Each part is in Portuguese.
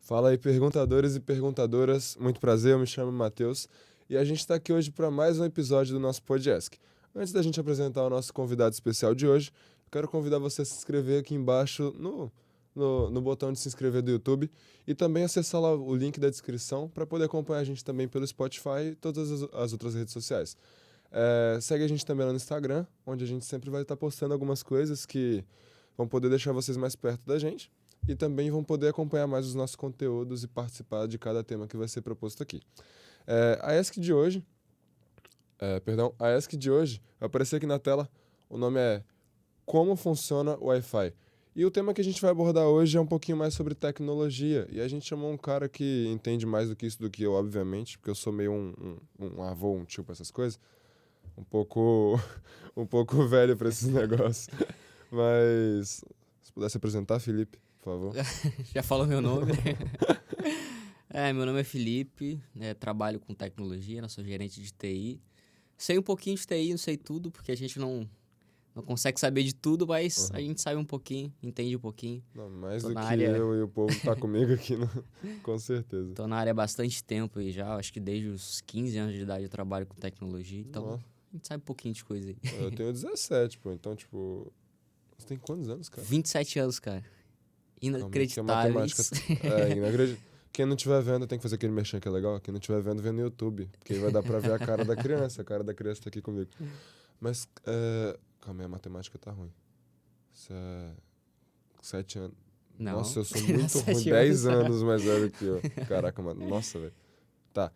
Fala aí, perguntadores e perguntadoras. Muito prazer, eu me chamo Matheus e a gente está aqui hoje para mais um episódio do nosso podcast. Antes da gente apresentar o nosso convidado especial de hoje, eu quero convidar você a se inscrever aqui embaixo no botão de se inscrever do YouTube e também acessar lá o link da descrição para poder acompanhar a gente também pelo Spotify e todas as outras redes sociais. Segue a gente também lá no Instagram, onde a gente sempre vai estar postando algumas coisas que vão poder deixar vocês mais perto da gente. E também vão poder acompanhar mais os nossos conteúdos e participar de cada tema que vai ser proposto aqui. A ESC de hoje, a ESC de hoje, vai aparecer aqui na tela, o nome é Como Funciona o Wi-Fi. E o tema que a gente vai abordar hoje é um pouquinho mais sobre tecnologia. E a gente chamou um cara que entende mais do que isso do que eu, obviamente, porque eu sou meio um avô, um tio pra essas coisas. Um pouco, um pouco velho pra esses negócios. Mas, se pudesse apresentar, Felipe, por favor. Já falou meu nome. Meu nome é Felipe, trabalho com tecnologia, sou gerente de TI. Sei um pouquinho de TI, não sei tudo, porque a gente não consegue saber de tudo, mas a gente sabe um pouquinho, entende um pouquinho. Não, mais Tô do na que área- eu e o povo que tá comigo aqui, com certeza. Tô na área há bastante tempo e já, acho que desde os 15 anos de idade eu trabalho com tecnologia, então Nossa, a gente sabe um pouquinho de coisa aí. eu tenho 17, pô, então, tipo... Você tem quantos anos, cara? 27 anos, cara. Realmente, que a matemática... Inacreditáveis. inacreditável. Quem não estiver vendo, tem que fazer aquele merchan que é legal. Quem não estiver vendo, vê no YouTube. Porque aí vai dar pra ver a cara da criança. A cara da criança tá aqui comigo. Mas, calma aí, a matemática tá ruim. Isso é... 7 anos. Não. Nossa, eu sou muito ruim. 7 10 anos. anos mais velho que eu. Caraca, mano. Nossa, velho. Tá.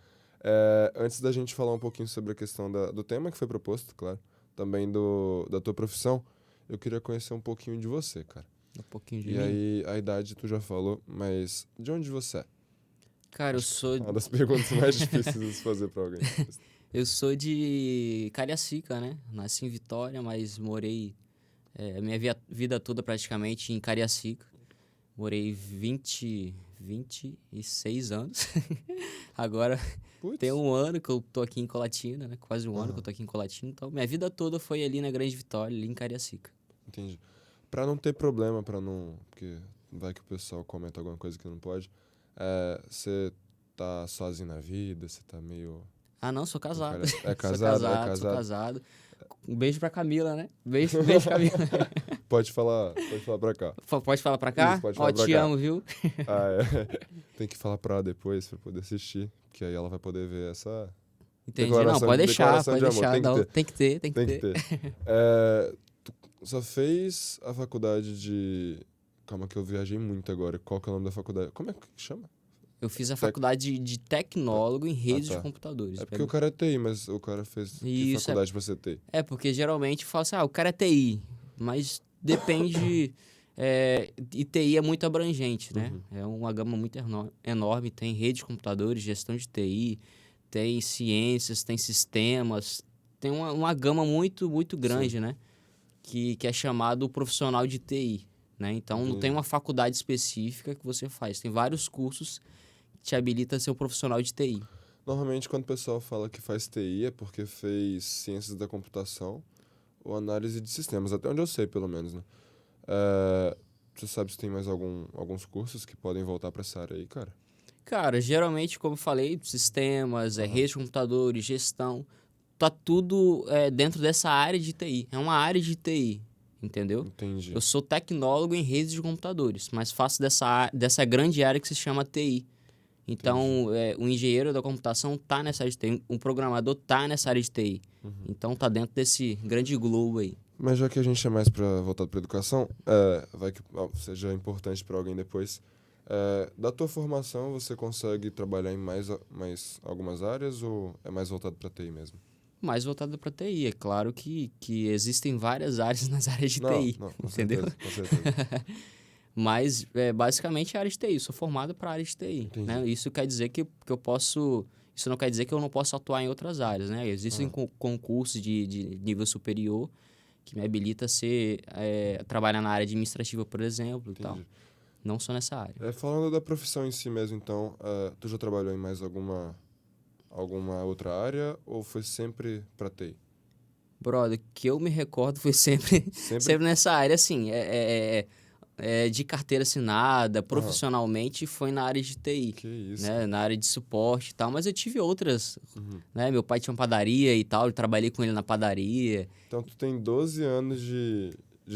Antes da gente falar um pouquinho sobre a questão do tema que foi proposto, claro, também da tua profissão, eu queria conhecer um pouquinho de você, cara. Um pouquinho de E mim. aí, a idade tu já falou, mas de onde você é? Cara, Acho que é uma das perguntas mais difíceis de se fazer pra alguém. Eu sou de Cariacica, né? Nasci em Vitória, mas morei a minha vida toda praticamente em Cariacica. Morei 26 anos. Agora Putz. tem um ano que eu tô aqui em Colatina, né? Quase um ano Aham. que eu tô aqui em Colatina. Então, minha vida toda foi ali na Grande Vitória, ali em Cariacica. Entendi. Pra não ter problema, pra não... Porque vai que o pessoal comenta alguma coisa que não pode. Você tá sozinho na vida, você tá meio... Ah, não, sou casado. É Sou casado? É casado, sou casado? casado. Um beijo pra Camila, né? Beijo, Camila. Pode falar pra cá. Pode falar pra cá? Isso, pode Ó, falar pra te cá. amo, viu? Tem que falar pra ela depois pra poder assistir, que aí ela vai poder ver essa Entendi. Não, pode deixar, declaração pode de amor. deixar. Tem que Não, ter, tem que ter, tem que tem que ter. ter. Tu só fez a faculdade de... Calma que eu viajei muito agora. Qual que é o nome da faculdade? Como é que chama? Eu fiz a faculdade de tecnólogo em redes de Tá. computadores. É porque o cara é TI, mas o cara fez que Isso, faculdade pra ser TI? porque geralmente fala assim, o cara é TI, mas depende, e TI é muito abrangente, né? É uma gama muito enorme, tem rede de computadores, gestão de TI, tem ciências, tem sistemas, tem uma gama muito, muito grande, né? Que é chamado profissional de TI, né? Então, não tem Entendi. uma faculdade específica que você faz, tem vários cursos que te habilitam a ser um profissional de TI. Normalmente, quando o pessoal fala que faz TI, é porque fez ciências da computação ou análise de sistemas, até onde eu sei, pelo menos, né? Você sabe se tem mais alguns cursos que podem voltar pra essa área aí, cara? Cara, geralmente, como eu falei, sistemas, rede de computadores, gestão, tá tudo dentro dessa área de TI. É uma área de TI, entendeu? Entendi. Eu sou tecnólogo em redes de computadores, mas faço dessa grande área que se chama TI. Então, o engenheiro da computação tá nessa área de TI, um programador tá nessa área de TI. Então, tá dentro desse grande globo aí. Mas já que a gente é mais voltado para educação, vai que seja importante para alguém depois. Da tua formação, você consegue trabalhar em mais algumas áreas ou é mais voltado para TI mesmo? Mais voltado para TI. É claro que existem várias áreas nas áreas de Não, TI, não, com entendeu? certeza, com certeza. Mas, basicamente, é a área de TI. Sou formado para a área de TI, Entendi. né? Isso quer dizer que eu posso... Isso não quer dizer que eu não posso atuar em outras áreas, né? Existem concursos de nível superior que me habilita trabalhar na área administrativa, por exemplo, e tal. Entendi. Não só nessa área. Falando da profissão em si mesmo, então, tu já trabalhou em mais alguma outra área ou foi sempre para TI? Brother, que eu me recordo foi sempre, Sempre? sempre nessa área, assim. de carteira assinada, profissionalmente, foi na área de TI. Que isso. Né? Na área de suporte e tal, mas eu tive outras, né? Meu pai tinha uma padaria e tal, eu trabalhei com ele na padaria. Então, tu tem 12 anos de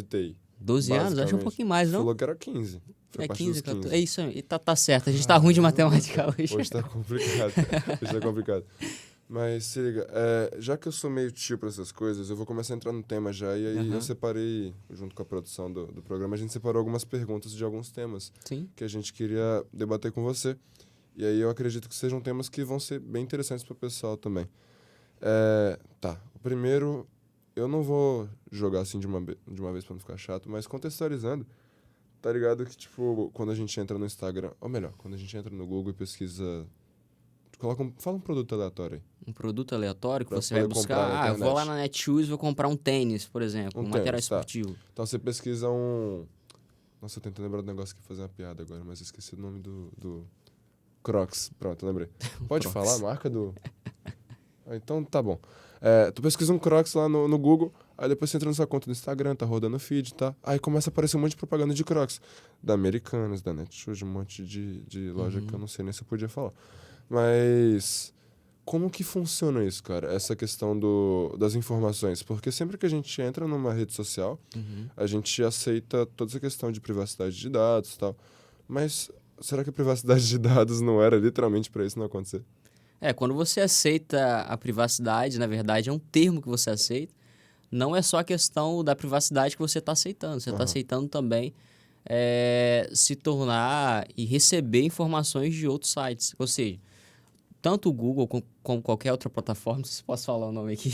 TI. 12 anos? Acho um pouquinho mais, não? Falou que era 15. Foi É parte 15, dos 15. 14. É isso aí, tá certo. A gente tá ruim de matemática hoje. Hoje tá complicado. Hoje tá complicado. Mas se liga, já que eu sou meio tio pra essas coisas, eu vou começar a entrar no tema já. E aí eu separei, junto com a produção do programa, a gente separou algumas perguntas de alguns temas Sim. que a gente queria debater com você. E aí eu acredito que sejam temas que vão ser bem interessantes pro pessoal também. Tá, o primeiro, eu não vou jogar assim de uma vez pra não ficar chato, mas contextualizando, tá ligado que, tipo, quando a gente entra no Instagram, ou melhor, quando a gente entra no Google e pesquisa... Fala um produto aleatório aí. Um produto aleatório que Pra você vai poder comprar na buscar. Eu vou lá internet. na Netshoes e vou comprar um tênis, por exemplo, um material tênis, tá. esportivo. Então você pesquisa um... Nossa, eu tento lembrar do negócio que ia fazer uma piada agora, mas eu esqueci o nome do... Crocs. Pronto, lembrei. Pode Crocs. falar a marca do... Então tá bom. Tu pesquisa um Crocs lá no Google, aí depois você entra na sua conta no Instagram, tá rodando o feed, tá? Aí começa a aparecer um monte de propaganda de Crocs. Da Americanas, da Netshoes, um monte de loja que eu não sei nem se eu podia falar. Mas como que funciona isso, cara? Essa questão das informações? Porque sempre que a gente entra numa rede social, a gente aceita toda essa questão de privacidade de dados e tal. Mas será que a privacidade de dados não era literalmente para isso não acontecer? Quando você aceita a privacidade, na verdade, é um termo que você aceita. Não é só a questão da privacidade que você está aceitando. Você está aceitando também se tornar e receber informações de outros sites. Ou seja, tanto o Google como qualquer outra plataforma, não sei se posso falar o nome aqui,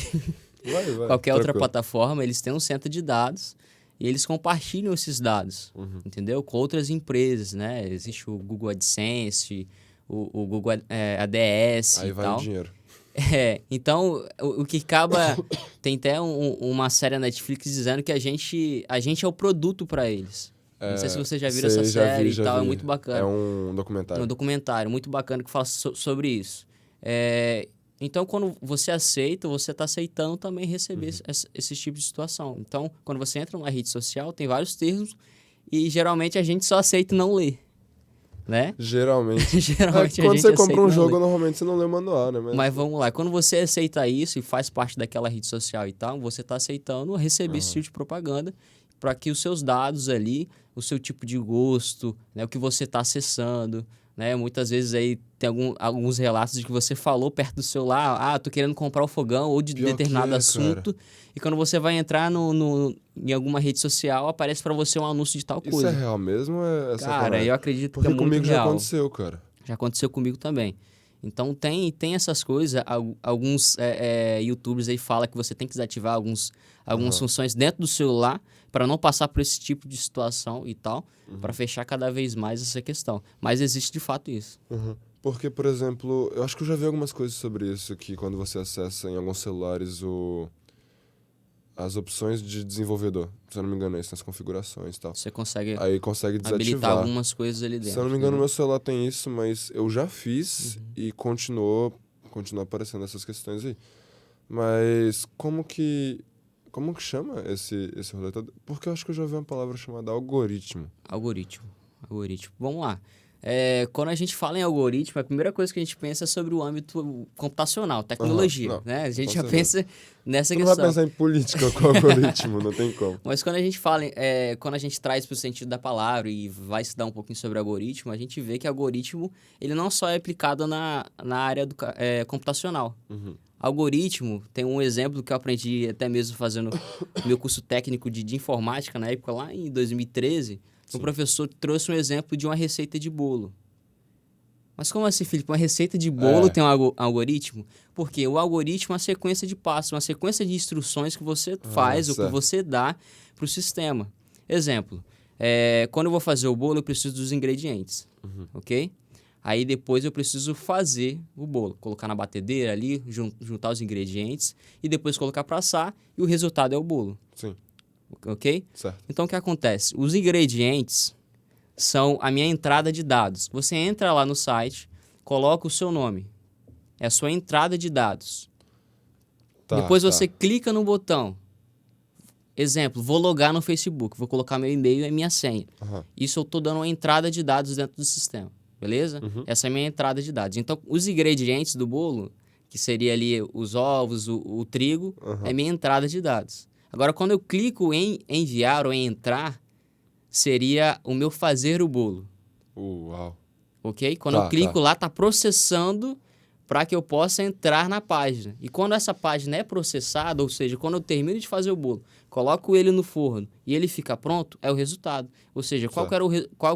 Vai, qualquer outra tranquilo. plataforma, eles têm um centro de dados e eles compartilham esses dados, entendeu? Com outras empresas, né? Existe o Google AdSense, o Google ADS Aí e vai tal. o dinheiro. Então, o que acaba... Tem até uma série na Netflix dizendo que a gente é o produto para eles. Não sei se você já viu essa série e tal, é muito bacana. É um documentário. Um documentário muito bacana que fala sobre isso. Então, quando você aceita, você está aceitando também receber esse tipo de situação. Então, quando você entra numa rede social, tem vários termos e geralmente a gente só aceita e não lê. Né? Geralmente. Geralmente a Quando gente você compra aceita um não jogo, lê. normalmente você não lê o manual, né? Mas vamos lá, quando você aceita isso e faz parte daquela rede social e tal, você está aceitando receber esse tipo de propaganda para que os seus dados ali, o seu tipo de gosto, né, o que você está acessando, né? Muitas vezes aí tem alguns relatos de que você falou perto do celular, tô querendo comprar o fogão ou de Pior determinado que é, assunto, e quando você vai entrar em alguma rede social, aparece para você um anúncio de tal Isso coisa. é real mesmo ou é Cara, sacanagem? eu acredito Porque que é muito comigo já real. aconteceu, cara. Já aconteceu comigo também. Então, tem essas coisas. Alguns YouTubers aí falam que você tem que desativar algumas funções dentro do celular para não passar por esse tipo de situação e tal, para fechar cada vez mais essa questão. Mas existe de fato isso. Porque, por exemplo, eu acho que eu já vi algumas coisas sobre isso, que quando você acessa em alguns celulares as opções de desenvolvedor, se eu não me engano, é isso nas configurações e tal. Você consegue Aí consegue desativar. habilitar algumas coisas ali dentro. Se eu não me engano, entendeu? meu celular tem isso, mas eu já fiz e continua aparecendo essas questões aí. Mas como que chama esse rolê todo? Porque eu acho que eu já ouvi uma palavra chamada algoritmo. Algoritmo. Vamos lá. Quando a gente fala em algoritmo, a primeira coisa que a gente pensa é sobre o âmbito computacional, tecnologia, Não, né? A gente com já certeza. pensa nessa Tu não questão. vai pensar em política com algoritmo, não tem como. Mas quando a gente fala, quando a gente traz para o sentido da palavra e vai estudar um pouquinho sobre algoritmo, a gente vê que algoritmo ele não só é aplicado na área computacional. Algoritmo, tem um exemplo que eu aprendi até mesmo fazendo meu curso técnico de informática na época, lá em 2013, o professor trouxe um exemplo de uma receita de bolo. Mas como assim, Felipe? Uma receita de bolo tem um algoritmo? Porque o algoritmo é uma sequência de passos, uma sequência de instruções que você faz ou que você dá para o sistema. Exemplo, quando eu vou fazer o bolo, eu preciso dos ingredientes, ok? Aí depois eu preciso fazer o bolo, colocar na batedeira ali, juntar os ingredientes e depois colocar para assar e o resultado é o bolo. Sim. Ok? Certo. Então o que acontece? Os ingredientes são a minha entrada de dados. Você entra lá no site, coloca o seu nome. É a sua entrada de dados. Depois você clica no botão. Exemplo, vou logar no Facebook, vou colocar meu e-mail e minha senha. Aham. Isso eu estou dando uma entrada de dados dentro do sistema, beleza? Essa é a minha entrada de dados. Então, os ingredientes do bolo, que seria ali os ovos, o trigo, é minha entrada de dados. Agora, quando eu clico em enviar ou em entrar, seria o meu fazer o bolo, Uau. ok? Quando eu clico lá, está processando para que eu possa entrar na página. E quando essa página é processada, ou seja, quando eu termino de fazer o bolo, coloco ele no forno e ele fica pronto, é o resultado. Ou seja, qual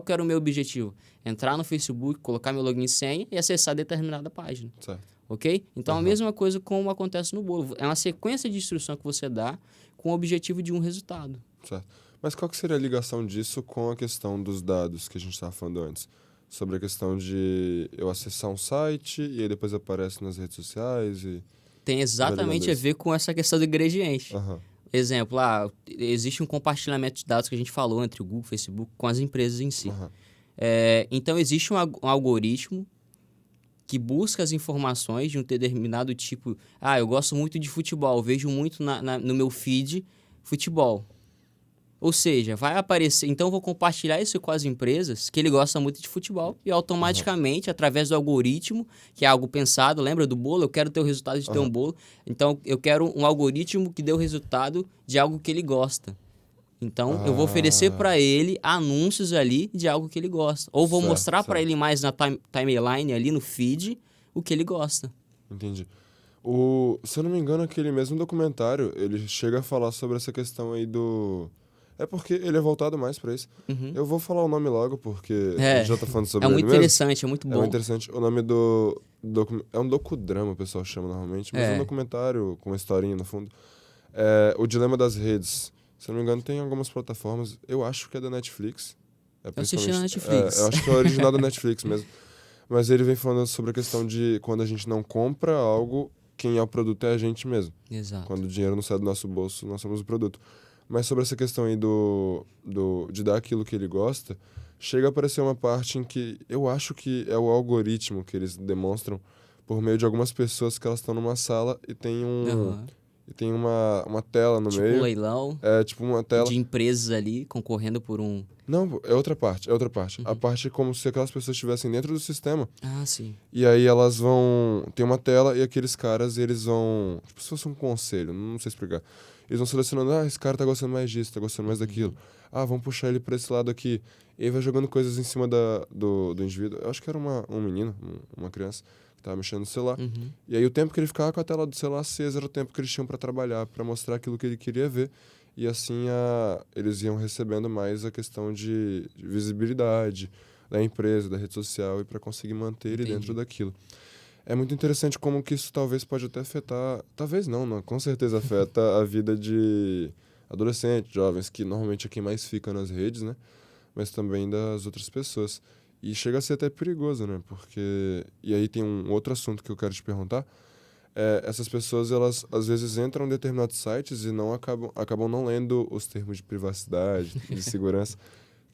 que era o meu objetivo? Entrar no Facebook, colocar meu login e senha e acessar determinada página. Certo. Ok? Então, a mesma coisa como acontece no bolo. É uma sequência de instrução que você dá com o objetivo de um resultado. Certo. Mas qual que seria a ligação disso com a questão dos dados que a gente estava falando antes? Sobre a questão de eu acessar um site e aí depois aparece nas redes sociais e... Tem exatamente a ver com essa questão do ingrediente. Aham. Exemplo, existe um compartilhamento de dados que a gente falou entre o Google e o Facebook com as empresas em si. Aham. Então, existe um algoritmo que busca as informações de um determinado tipo. Eu gosto muito de futebol, vejo muito no meu feed futebol. Ou seja, vai aparecer... Então, eu vou compartilhar isso com as empresas que ele gosta muito de futebol e automaticamente, através do algoritmo, que é algo pensado, lembra do bolo? Eu quero ter o resultado de ter um bolo. Então, eu quero um algoritmo que dê o resultado de algo que ele gosta. Então, eu vou oferecer para ele anúncios ali de algo que ele gosta. Ou vou mostrar para ele mais na timeline ali, no feed, o que ele gosta. Entendi. Se eu não me engano, aquele mesmo documentário, ele chega a falar sobre essa questão aí do... É porque ele é voltado mais pra isso. Eu vou falar o nome logo, porque a gente já tá falando sobre ele mesmo. É muito interessante, é muito bom. É muito interessante. O nome é um docudrama, o pessoal chama normalmente, mas é um documentário com uma historinha no fundo. É O Dilema das Redes. Se eu não me engano, tem algumas plataformas. Eu acho que é da Netflix. Eu assisti na Netflix. Eu acho que é o original da Netflix mesmo. Mas ele vem falando sobre a questão de quando a gente não compra algo, quem é o produto é a gente mesmo. Exato. Quando o dinheiro não sai do nosso bolso, nós somos o produto. Mas sobre essa questão aí de dar aquilo que ele gosta, chega a aparecer uma parte em que eu acho que é o algoritmo que eles demonstram por meio de algumas pessoas que elas estão numa sala e tem uma tela no meio. Tipo um leilão. É, tipo uma tela. De empresas ali concorrendo por um... Não, é outra parte. A parte é como se aquelas pessoas estivessem dentro do sistema. Sim. E aí elas vão... Tem uma tela e aqueles caras, eles vão... Tipo se fosse um conselho, não sei explicar. Eles vão selecionando, esse cara tá gostando mais disso, tá gostando mais daquilo. Vamos puxar ele pra esse lado aqui. E aí vai jogando coisas em cima do indivíduo. Eu acho que era um menino, uma criança, que tava mexendo no celular. E aí o tempo que ele ficava com a tela do celular acesa era o tempo que eles tinham pra trabalhar, pra mostrar aquilo que ele queria ver. E assim eles iam recebendo mais a questão de visibilidade da empresa, da rede social, e pra conseguir manter ele dentro daquilo. É muito interessante como que isso talvez pode até afetar... Talvez não, com certeza afeta a vida de adolescentes, jovens, que normalmente é quem mais fica nas redes, né? Mas também das outras pessoas. E chega a ser até perigoso, né? Porque... E aí tem um outro assunto que eu quero te perguntar. Essas pessoas, elas às vezes entram em determinados sites e não acabam não lendo os termos de privacidade, de segurança,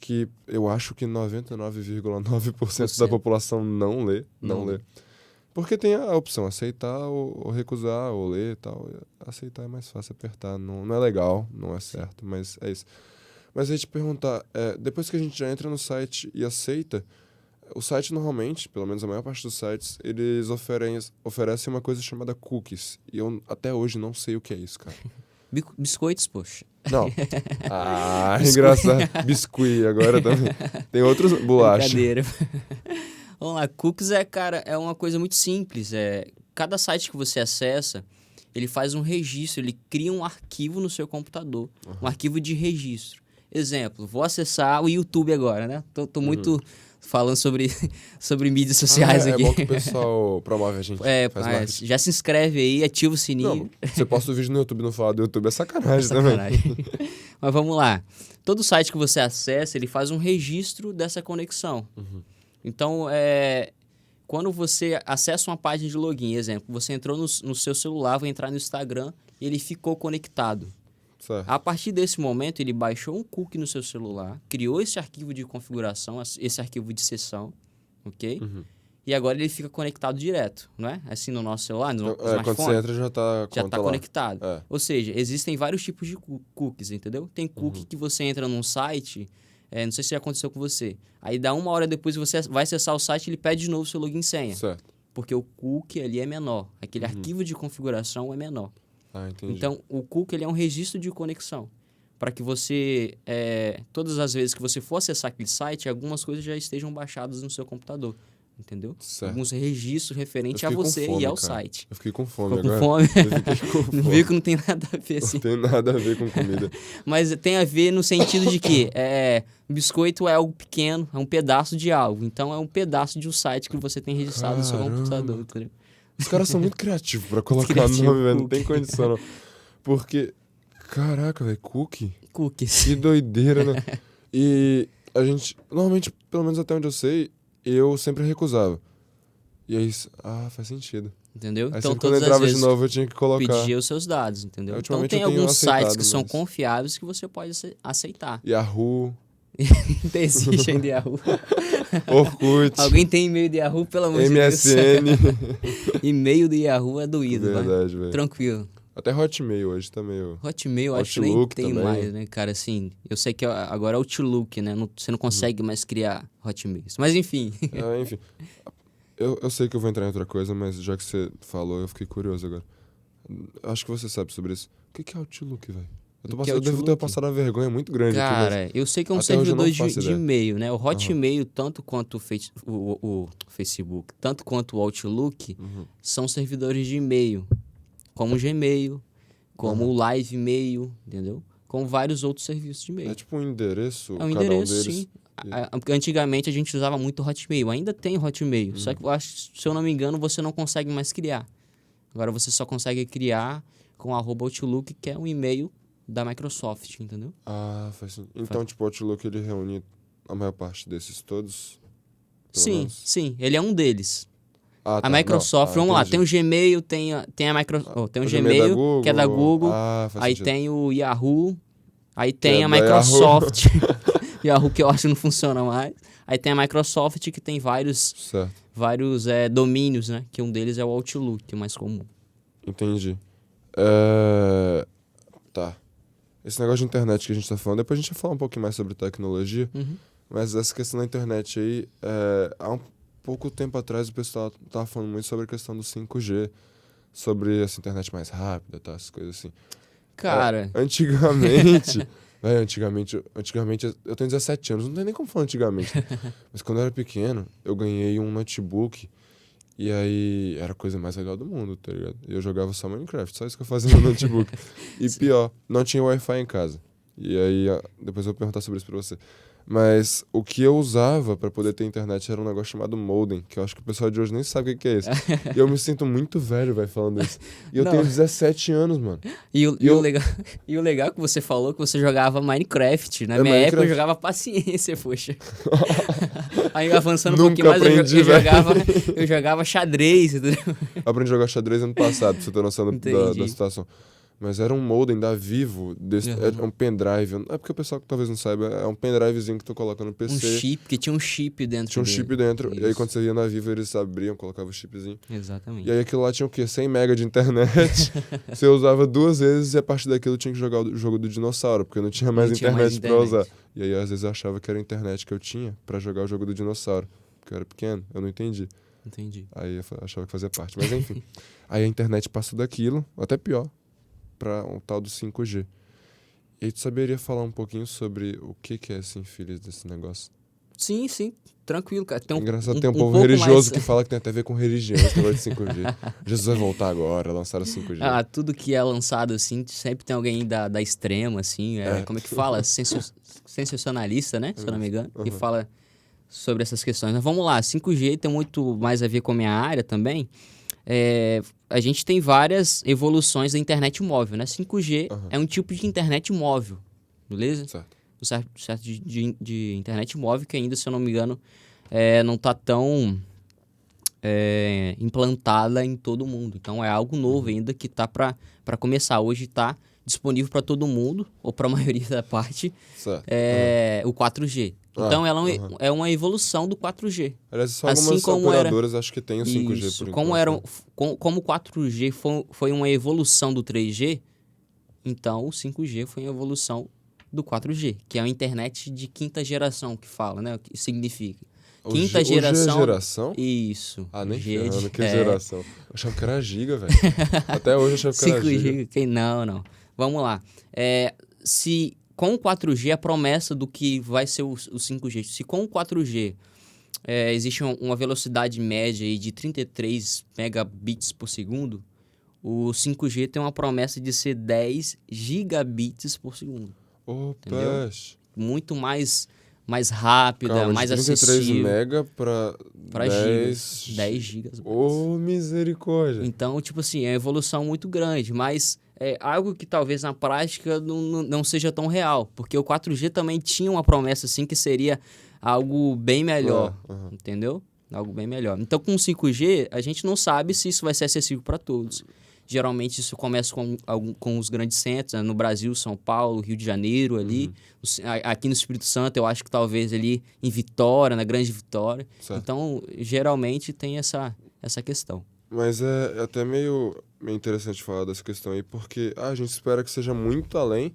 que eu acho que 99,9% da população não lê. Porque tem a opção aceitar ou recusar, ou ler e tal. Aceitar é mais fácil, apertar. Não é legal, não é certo, mas é isso. Mas aí te perguntar, depois que a gente já entra no site e aceita, o site normalmente, pelo menos a maior parte dos sites, eles oferecem uma coisa chamada cookies. E eu até hoje não sei o que é isso, cara. Biscoitos, poxa. Não. Engraçado. Biscuit agora também. Tem outros bolacha. Brincadeira. Vamos lá, cookies é uma coisa muito simples. Cada site que você acessa, ele faz um registro, ele cria um arquivo no seu computador, um arquivo de registro. Exemplo, vou acessar o YouTube agora, né? Tô muito falando sobre mídias sociais aqui. É bom que o pessoal promove a gente. Já se inscreve aí, ativa o sininho. Não, você posta o vídeo no YouTube e não fala do YouTube, é sacanagem também. Mas vamos lá. Todo site que você acessa, ele faz um registro dessa conexão. Então, quando você acessa uma página de login, exemplo, você entrou no seu celular, vai entrar no Instagram e ele ficou conectado. Certo. A partir desse momento, ele baixou um cookie no seu celular, criou esse arquivo de configuração, esse arquivo de sessão, ok? e agora ele fica conectado direto, não é? Assim no nosso celular, no smartphone. Quando você entra já tá Conectado. É. Ou seja, existem vários tipos de cookies, entendeu? Tem cookie que você entra num site, não sei se já aconteceu com você. Aí dá 1 hora depois você vai acessar o site e ele pede de novo seu login e senha. Certo. Porque o cookie ali é menor. Aquele arquivo de configuração é menor. Ah, entendi. Então, o cookie ele é um registro de conexão. Para que você, todas as vezes que você for acessar aquele site, algumas coisas já estejam baixadas no seu computador. Entendeu? Certo. Alguns registros referentes a você e ao site. Eu fiquei com fome Ficou agora. com fome? Eu fiquei com fome. Viu que não tem nada a ver assim. Não tem nada a ver com comida. Mas tem a ver no sentido de que biscoito é algo pequeno, é um pedaço de algo. Então é um pedaço de um site que você tem registrado no seu computador. Entendeu? Os caras são muito criativos pra colocar Criativo, nome, velho. Não cookie. tem condição, não. Porque, caraca, velho, cookie? Cookies. Que doideira, né? E a gente, normalmente, pelo menos até onde eu sei, eu sempre recusava. E aí, faz sentido. Entendeu? Aí Então sempre quando todas as entrava de vezes novo eu tinha que colocar. pedir os seus dados, entendeu? Então Ultimamente tem eu tenho alguns sites aceitado, que são mas- confiáveis que você pode aceitar. Yahoo, Existe ainda Yahoo. Orkut, Alguém tem e-mail de Yahoo, pelo amor de Deus. MSN. E-mail do Yahoo é doído, vai. Verdade, velho. Tranquilo. Até Hotmail hoje tá meio... Hotmail, acho que nem Outlook tem também. mais, né, cara? Assim, eu sei que agora é Outlook, né? Você não consegue mais criar Hotmails. Mas enfim. Enfim. Eu sei que eu vou entrar em outra coisa, mas já que você falou, eu fiquei curioso agora. Acho que você sabe sobre isso. O que é Outlook, velho? O que é Eu devo ter Outlook? passado uma vergonha muito grande aqui, mas... Cara, eu sei que é um até hoje eu não servidor faço de ideia. e-mail, né? O Hotmail, tanto quanto o Facebook, tanto quanto o Outlook, são servidores de e-mail. Como o Gmail, como o Live Mail, entendeu? Como vários outros serviços de e-mail. É tipo um endereço, É um cada endereço, um deles. sim. Antigamente a gente usava muito Hotmail, ainda tem Hotmail, só que eu acho, se eu não me engano, você não consegue mais criar. Agora você só consegue criar com @Outlook, que é um e-mail da Microsoft, entendeu? Faz sentido. Então, tipo, o Outlook, ele reúne a maior parte desses todos? Pelo Sim, menos? sim, ele é um deles. Ah, A tá. Microsoft, Não. vamos lá, Entendi. tem o Gmail, tem a tem o O Gmail, da que é da Google, faz aí sentido. tem o Yahoo, aí tem é a da Microsoft, Yahoo que eu acho que não funciona mais, aí tem a Microsoft que tem vários Certo, domínios, né, que um deles é o Outlook, que é o mais comum. entendi. Tá. Esse negócio de internet que a gente tá falando, depois a gente vai falar um pouquinho mais sobre tecnologia, mas essa questão da internet aí, há um pouco tempo atrás o pessoal tava falando muito sobre a questão do 5G, sobre essa internet mais rápida, tá, essas coisas assim. Cara, Antigamente, antigamente eu tenho 17 anos, não tem nem como falar antigamente. Mas quando eu era pequeno, eu ganhei um notebook e aí era a coisa mais legal do mundo, tá ligado? E eu jogava só Minecraft, só isso que eu fazia no notebook. E pior, não tinha Wi-Fi em casa. E aí, depois eu vou perguntar sobre isso pra você. Mas o que eu usava pra poder ter internet era um negócio chamado modem, que eu acho que o pessoal de hoje nem sabe o que é isso. E eu me sinto muito velho, velho, falando isso. E eu Não. tenho 17 anos, mano. e o legal, e o legal que você falou que você jogava Minecraft. Na minha época eu Minecraft. jogava Paciência, poxa. Aí avançando um Nunca pouquinho mais, aprendi, eu jogava xadrez, entendeu? Aprendi a jogar xadrez ano passado, pra você ter noção da Entendi. situação. Mas era um modem da Vivo, é um pendrive. É porque o pessoal que talvez não saiba, é um pendrivezinho que tu coloca no PC. Um chip, que tinha um chip dentro Tinha um dele. chip dentro. E aí Isso. quando você ia na Vivo, eles abriam, colocavam o chipzinho. Exatamente. E aí aquilo lá tinha o quê? 100 mega de internet. Você usava 2 vezes e a partir daquilo tinha que jogar o jogo do dinossauro, porque não tinha mais Não tinha internet mais pra internet. usar. E aí às vezes eu achava que era a internet que eu tinha pra jogar o jogo do dinossauro. Porque eu era pequeno, eu não entendi. Entendi. Aí eu achava que fazia parte. Mas enfim. Aí a internet passou daquilo, até pior, para um tal do 5G. E aí tu saberia falar um pouquinho sobre o que é esse infeliz desse negócio? Sim, sim. Tranquilo, cara. Tem Engraçado, tem um povo pouco religioso mais... que fala que tem até a ver com religião, esse negócio de 5G. Jesus vai voltar agora, lançaram 5G. Ah, tudo que é lançado, assim, sempre tem alguém da extrema, assim, como é que fala? Sensacionalista, né? Se eu não me engano, que fala sobre essas questões. Mas vamos lá, 5G tem muito mais a ver com a minha área também. A gente tem várias evoluções da internet móvel, né? 5G é um tipo de internet móvel, beleza? Certo. O certo de internet móvel, que ainda, se eu não me engano, não está tão implantada em todo mundo. Então, é algo novo ainda que está para começar. Hoje está disponível para todo mundo, ou para a maioria da parte, Certo. o 4G. Então, ela aham. é uma evolução do 4G. Aliás, só Assim algumas como era- operadoras acho que tem o 5G Isso. por Como, enquanto, né? como o 4G foi uma evolução do 3G, então o 5G foi uma evolução do 4G, que é a internet de quinta geração que fala, né? O que significa. Quinta O G é geração. geração? Isso. Ah, nem G ferrando, que é, geração. Eu achava que era giga, velho. Até hoje eu achava que era giga. 5G, não. Vamos lá. Se com o 4G, a promessa do que vai ser o 5G. Se com o 4G existe uma velocidade média aí de 33 megabits por segundo, o 5G tem uma promessa de ser 10 gigabits por segundo. Entendeu? Opa, Muito mais rápida, calma, de mais 33 acessível mega pra para 10... gigas. 10 gigas. Ô, misericórdia. Então, tipo assim, é uma evolução muito grande, mas é algo que talvez na prática não seja tão real, porque o 4G também tinha uma promessa assim que seria algo bem melhor, Aham. entendeu? Algo bem melhor. Então, com o 5G, a gente não sabe se isso vai ser acessível para todos. Geralmente isso começa com os grandes centros, né? No Brasil, São Paulo, Rio de Janeiro ali. Aqui no Espírito Santo, eu acho que talvez ali em Vitória, na Grande Vitória. Certo. Então, geralmente tem essa questão. Mas é até meio interessante falar dessa questão aí, porque a gente espera que seja muito além,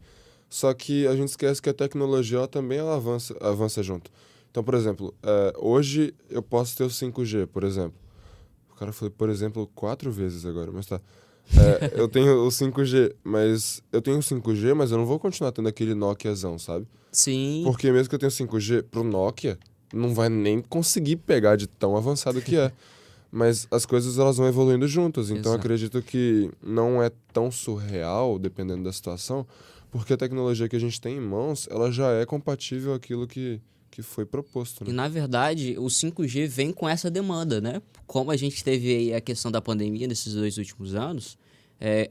só que a gente esquece que a tecnologia ela avança junto. Então, por exemplo, hoje eu posso ter o 5G, por exemplo. O cara falou, por exemplo, 4 vezes agora, mas tá. Eu tenho o 5G, mas eu não vou continuar tendo aquele Nokiazão, sabe? Sim, Porque mesmo que eu tenha 5G pro Nokia, não vai nem conseguir pegar de tão avançado que é. Mas as coisas elas vão evoluindo juntas, então exato. acredito que não é tão surreal, dependendo da situação, porque a tecnologia que a gente tem em mãos, ela já é compatível àquilo que foi proposto, E né? na verdade, o 5G vem com essa demanda, né? Como a gente teve aí a questão da pandemia nesses 2 últimos anos,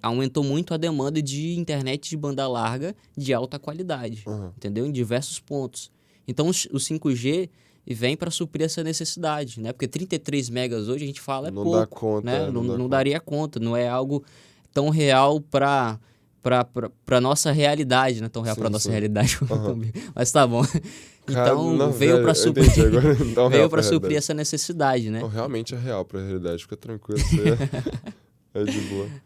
aumentou muito a demanda de internet de banda larga de alta qualidade, Aham. entendeu? Em diversos pontos. Então, o 5G vem para suprir essa necessidade, né? Porque 33 megas hoje a gente fala é Não dá pouco, conta, né? não dá Não conta. daria conta, não é algo tão real para nossa realidade, não é tão real Sim, para nossa sim. realidade, Aham. mas tá bom. Cara, Então, não, veio velho, para eu entendi suprir, agora. Não, veio real para pra suprir realidade. essa necessidade, né? Não, realmente é real pra realidade, fica tranquilo, isso aí é de boa. Mas,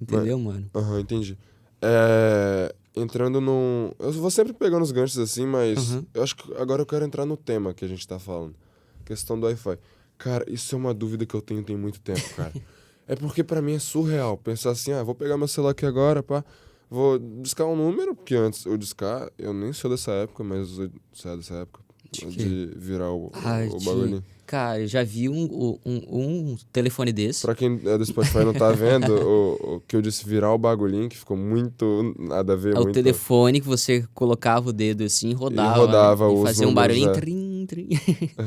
Entendeu, mano? aham, entendi. Entrando num... Eu vou sempre pegando os ganchos assim, mas Uhum. eu acho que agora eu quero entrar no tema que a gente tá falando. Questão do Wi-Fi. Cara, isso é uma dúvida que eu tenho tem muito tempo, cara. É porque pra mim é surreal pensar assim, vou pegar meu celular aqui agora, pá, vou discar um número, porque antes eu discar, eu nem sou dessa época, mas você é dessa época, De quê? de virar Ai, o bagulhinho. cara, eu já vi um telefone desse. Pra quem é do Spotify e não tá vendo, o que eu disse virar o bagulhinho, que ficou muito nada a ver, É o muito... telefone que você colocava o dedo assim, E rodava, né? rodava E os fazia um números, barulhinho, trim, trim.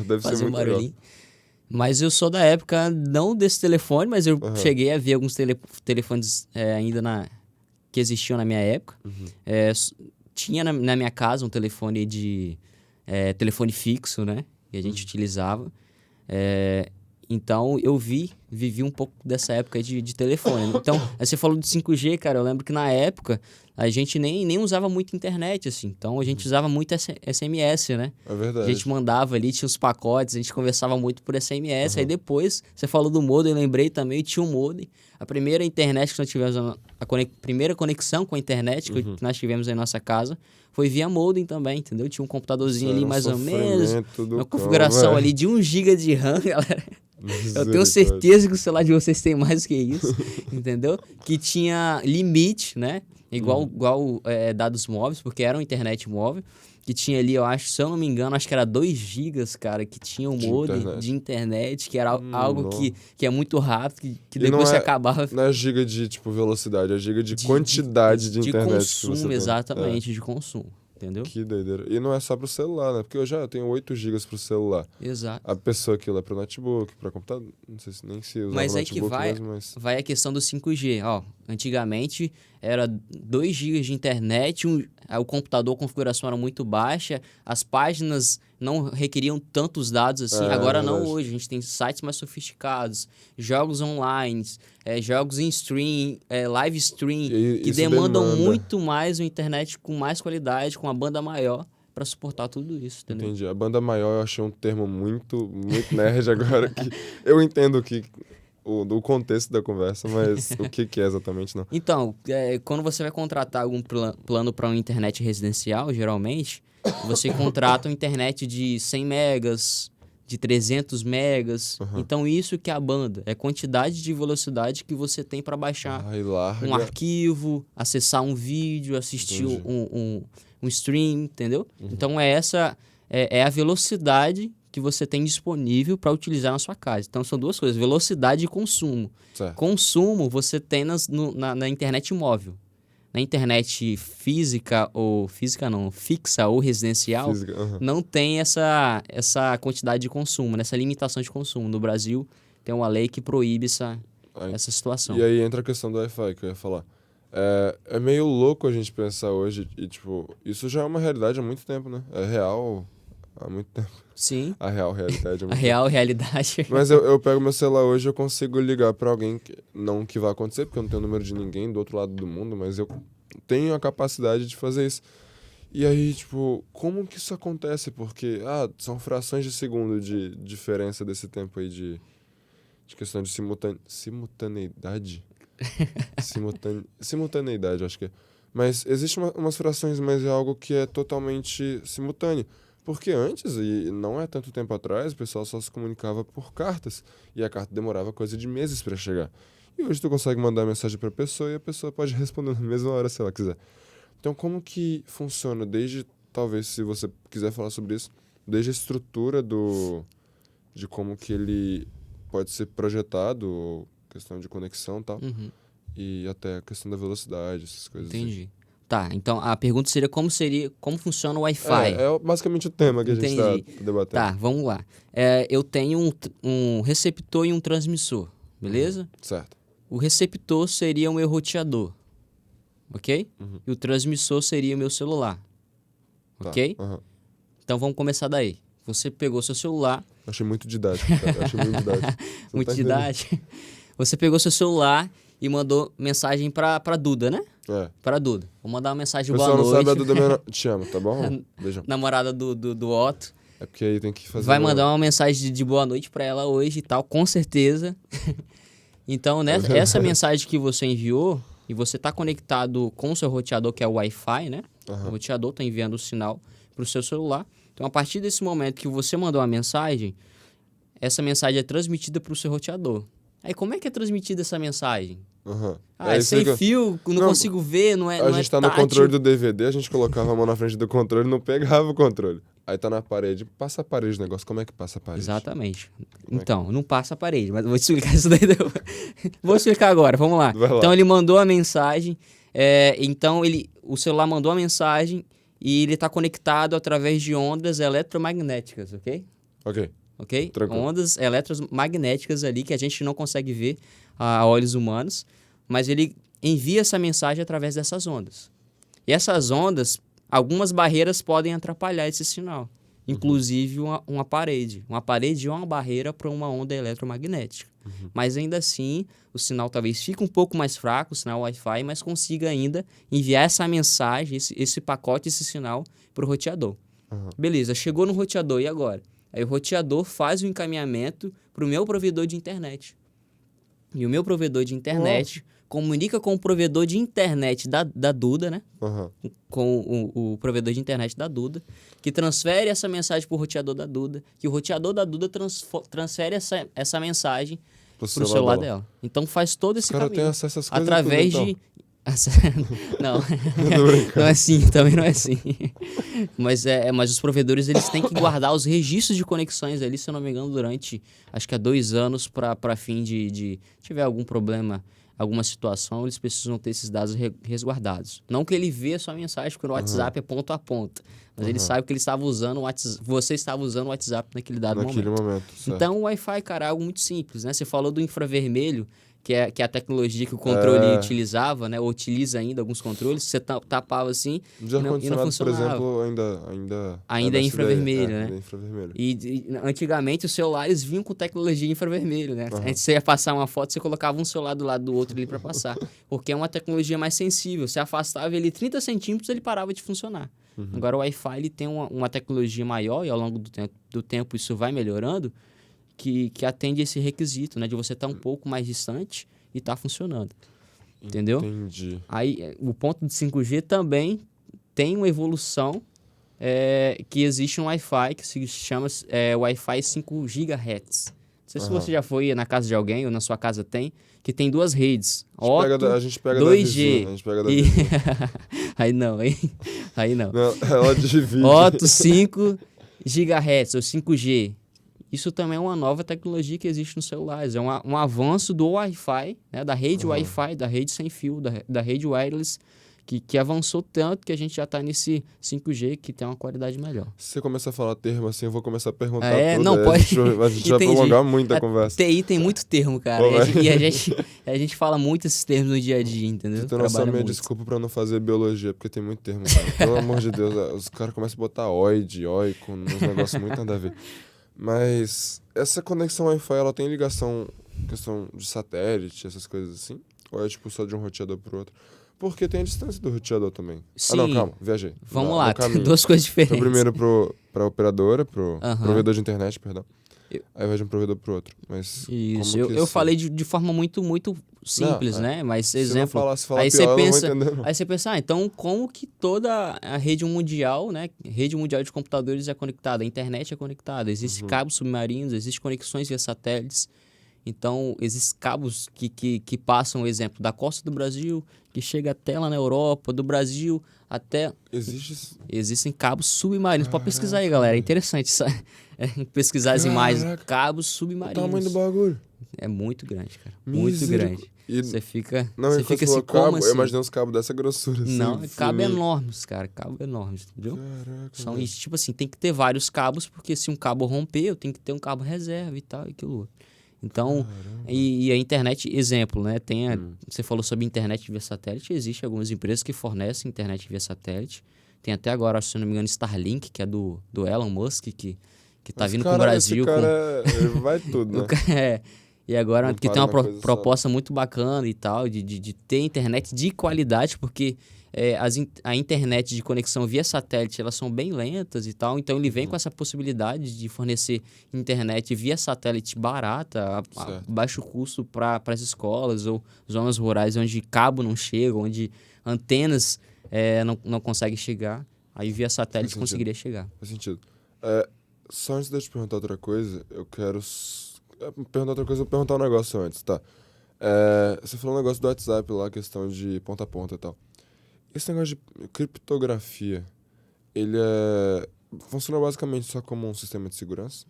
Deve ser Fazia um muito legal. barulhinho. Mas eu sou da época, não desse telefone, mas eu Aham. cheguei a ver alguns telefones ainda que existiam na minha época. Tinha na minha casa um telefone telefone fixo, né? Que a gente utilizava. Então, eu vivi um pouco dessa época aí de telefone. Então, aí você falou de 5G, cara, eu lembro que na época a gente nem usava muito internet, assim. Então, a gente usava muito SMS, né? É A verdade. gente mandava ali, tinha os pacotes, a gente conversava muito por SMS. Aí Aham. depois, você falou do modem, eu lembrei também, tinha um modem. A primeira internet que nós tivemos, primeira conexão com a internet que nós tivemos em nossa casa foi via modem também, entendeu? Tinha um computadorzinho ali, Era um mais ou menos, sofrimento do uma cão, configuração velho. ali de 1 GB de RAM, galera. Eu tenho Misericórdia. certeza que o celular de vocês tem mais do que isso, entendeu? Que tinha limite, né? Igual dados móveis, porque era uma internet móvel, que tinha ali, eu acho, se eu não me engano, acho que era 2 gigas, cara, que tinha um De modem internet. de internet, que era algo Não. que é muito rápido, que E depois não você é, acabava não é giga de, tipo, velocidade, é giga de quantidade de internet que você consumo, tem. exatamente, de consumo, entendeu? Que doideira. E não é só pro celular, né? Porque eu tenho 8 gigas pro celular. Exato. A pessoa aquilo é pro notebook, pra computador, não sei nem se usava Mas aí que notebook mesmo, mas... vai a questão do 5G. Ó, antigamente era 2 GB de internet, o computador, a configuração era muito baixa, as páginas não requeriam tantos dados assim. Agora não, verdade. hoje. A gente tem sites mais sofisticados, jogos online, jogos em stream, live stream, E que isso demandam demanda. muito mais uma internet com mais qualidade, com uma banda maior, para suportar tudo isso, entendeu? Entendi. A banda maior eu achei um termo muito, muito nerd agora, que eu entendo o contexto da conversa, mas o que é exatamente, não? Então, quando você vai contratar algum plano para uma internet residencial, geralmente, você contrata uma internet de 100 megas, de 300 megas. Uhum. Então, isso que é a banda. É a quantidade de velocidade que você tem para baixar Ai, larga. um arquivo, acessar um vídeo, assistir Entendi. um stream, entendeu? Então, essa é a velocidade que você tem disponível para utilizar na sua casa. Então, são duas coisas, velocidade e consumo. Certo. Consumo você tem na internet móvel. Na internet fixa ou residencial, Física. Uhum. não tem essa quantidade de consumo, né? Essa limitação de consumo. No Brasil, tem uma lei que proíbe essa situação. E aí entra a questão do Wi-Fi que eu ia falar. É meio louco a gente pensar hoje e, tipo, isso já é uma realidade há muito tempo, né? É real há muito tempo. Sim, A real realidade há a muito real realidade. tempo. Mas eu pego meu celular hoje e eu consigo ligar pra alguém, não que vai acontecer, porque eu não tenho o número de ninguém do outro lado do mundo, mas eu tenho a capacidade de fazer isso. E aí, tipo, como que isso acontece? Porque, são frações de segundo de diferença desse tempo aí de questão de simultaneidade. Simultaneidade, acho que é. Mas existe umas frações, mas é algo que é totalmente simultâneo. Porque antes, e não é tanto tempo atrás, o pessoal só se comunicava por cartas. E a carta demorava coisa de meses para chegar. E hoje tu consegue mandar mensagem pra pessoa e a pessoa pode responder na mesma hora se ela quiser. Então, como que funciona desde, talvez, se você quiser falar sobre isso, desde a estrutura de como que ele pode ser projetado, questão de conexão e tal, e até a questão da velocidade, essas coisas assim. Entendi. Tá, então a pergunta seria como funciona o Wi-Fi? É basicamente o tema que a gente Entendi. tá debatendo. Tá, vamos lá. Eu tenho um receptor e um transmissor, beleza? Certo. O receptor seria o meu roteador, ok? E o transmissor seria o meu celular, Tá. ok? Aham. Então vamos começar daí. Você pegou seu celular, Achei muito didático, cara. Achei muito didático. Você muita tá entendendo? idade. Você pegou seu celular e mandou mensagem pra Duda, né? Pra Duda. Vou mandar uma mensagem O boa pessoal não noite. sabe a Duda minha... Te amo, tá bom? Beijão. Namorada do Otto. É porque aí tem que fazer... Vai mandar uma mensagem de boa noite pra ela hoje e tal, com certeza. Então, essa mensagem que você enviou, e você tá conectado com o seu roteador, que é o Wi-Fi, né? O roteador tá enviando o sinal pro seu celular. Então, a partir desse momento que você mandou uma mensagem, essa mensagem é transmitida pro seu roteador. Aí, como é que é transmitida essa mensagem? É isso sem aí que fio, não consigo ver, não é A gente tá no tátil. controle do DVD, a gente colocava a mão na frente do controle e não pegava o controle. Aí tá na parede, passa a parede o negócio. Como é que passa a parede? Exatamente. Então, não passa a parede, mas eu vou te explicar isso daí depois. Vou explicar agora, vamos lá. Vai lá. Então, ele mandou a mensagem, o celular mandou a mensagem e ele está conectado através de ondas eletromagnéticas, ok? Ok? Tranquilo. Ondas eletromagnéticas ali que a gente não consegue ver a olhos humanos, mas ele envia essa mensagem através dessas ondas. E essas ondas, algumas barreiras podem atrapalhar esse sinal, inclusive uma parede. Uma parede é uma barreira para uma onda eletromagnética. Mas ainda assim, o sinal talvez fique um pouco mais fraco, o sinal Wi-Fi, mas consiga ainda enviar essa mensagem, esse pacote, esse sinal para o roteador. Beleza, chegou no roteador, e agora? Aí o roteador faz o encaminhamento para o meu provedor de internet. E o meu provedor de internet comunica com o provedor de internet da Duda, né? Com o provedor de internet da Duda, que transfere essa mensagem para o roteador da Duda, que o roteador da Duda transfere essa mensagem para o celular dela. Então faz todo esse caminho. Tem acesso a essas coisas através tudo, de... Não, não é assim, também não é assim. Mas os provedores, eles têm que guardar os registros de conexões ali, se eu não me engano, durante, acho que há 2 anos, para fim de tiver algum problema, alguma situação, eles precisam ter esses dados resguardados. Não que ele vê a sua mensagem, porque o WhatsApp é ponto a ponto, mas ele sabe que ele estava usando você estava usando o WhatsApp naquele momento. Certo. Então, o Wi-Fi, cara, é algo muito simples, né? Você falou do infravermelho, que é a tecnologia que o controle utilizava, né? Ou utiliza ainda alguns controles, você tapava assim De ar-condicionado, e não por funcionava. exemplo, Ainda é infravermelho, né? Ainda é infravermelho. E antigamente os celulares vinham com tecnologia infravermelho, né? Você ia passar uma foto, você colocava um celular do lado do outro ali para passar. Porque é uma tecnologia mais sensível. Você afastava ele 30 centímetros, ele parava de funcionar. Agora o Wi-Fi ele tem uma tecnologia maior e ao longo do tempo isso vai melhorando, que atende esse requisito, né? De você estar um pouco mais distante e estar funcionando. Entendeu? Entendi. Aí o ponto de 5G também tem uma evolução que existe um Wi-Fi que se chama Wi-Fi 5 GHz. Não sei se você já foi na casa de alguém ou na sua casa que tem duas redes. A gente pega 2G. da vizinha, a gente pega da vizinha. Aí não, hein? Aí não. Não, ela divide. Otto 5 GHz ou 5G. Isso também é uma nova tecnologia que existe nos celulares. É um avanço do Wi-Fi, né? Da rede Wi-Fi, da rede sem fio, da rede wireless, que avançou tanto que a gente já está nesse 5G que tem uma qualidade melhor. Se você começar a falar termo assim, eu vou começar a perguntar tudo. Não, pode. A gente vai prolongar muito a conversa. TI tem muito termo, cara. E a gente fala muito esses termos no dia a dia, entendeu? Então, nossa, minha desculpa pra não fazer biologia, porque tem muito termo, cara. Pelo amor de Deus, os caras começam a botar oico, uns negócios muito nada a ver. Mas essa conexão Wi-Fi, ela tem ligação, questão de satélite, essas coisas assim? Ou é tipo só de um roteador pro outro? Porque tem a distância do roteador também. Sim. Ah, não, calma, viajei. Vamos lá, tem duas coisas diferentes. Então, primeiro pra operadora, pro provedor de internet, perdão. Aí vai de um provedor pro outro. Mas isso, eu falei de forma muito, muito simples, né? Mas, exemplo, aí você pensa, então como que toda a rede mundial, né? Rede mundial de computadores é conectada, a internet é conectada, existem cabos submarinos, existem conexões via satélites. Então, existem cabos que passam, exemplo, da costa do Brasil, que chega até lá na Europa, do Brasil até... Existem cabos submarinos. Pode pesquisar aí, galera. É interessante pesquisar as imagens. Cabos submarinos. O tamanho do bagulho. É muito grande, cara. Muito grande. Você fica assim, como assim? Eu imaginei uns cabos dessa grossura. Assim, não, cabos enormes, cara. Cabos enormes, entendeu? Caraca. Tipo assim, tem que ter vários cabos, porque se um cabo romper, eu tenho que ter um cabo reserva e tal, e aquilo outro. Então, e a internet, exemplo, né? Você falou sobre internet via satélite, existe algumas empresas que fornecem internet via satélite. Tem até agora, se não me engano, Starlink, que é do Elon Musk, que tá vindo pro Brasil. Esse cara vai tudo, né? E agora que tem uma proposta muito bacana e tal, de ter internet de qualidade, porque a internet de conexão via satélite, elas são bem lentas e tal, então ele vem com essa possibilidade de fornecer internet via satélite barata, a baixo custo para as escolas ou zonas rurais onde cabo não chega, onde antenas não conseguem chegar, aí via satélite conseguiria chegar. Faz sentido. Só antes de eu te perguntar outra coisa, eu quero perguntar um negócio antes, tá? Você falou um negócio do WhatsApp lá, questão de ponta a ponta e tal. Esse negócio de criptografia, ele funciona basicamente só como um sistema de segurança?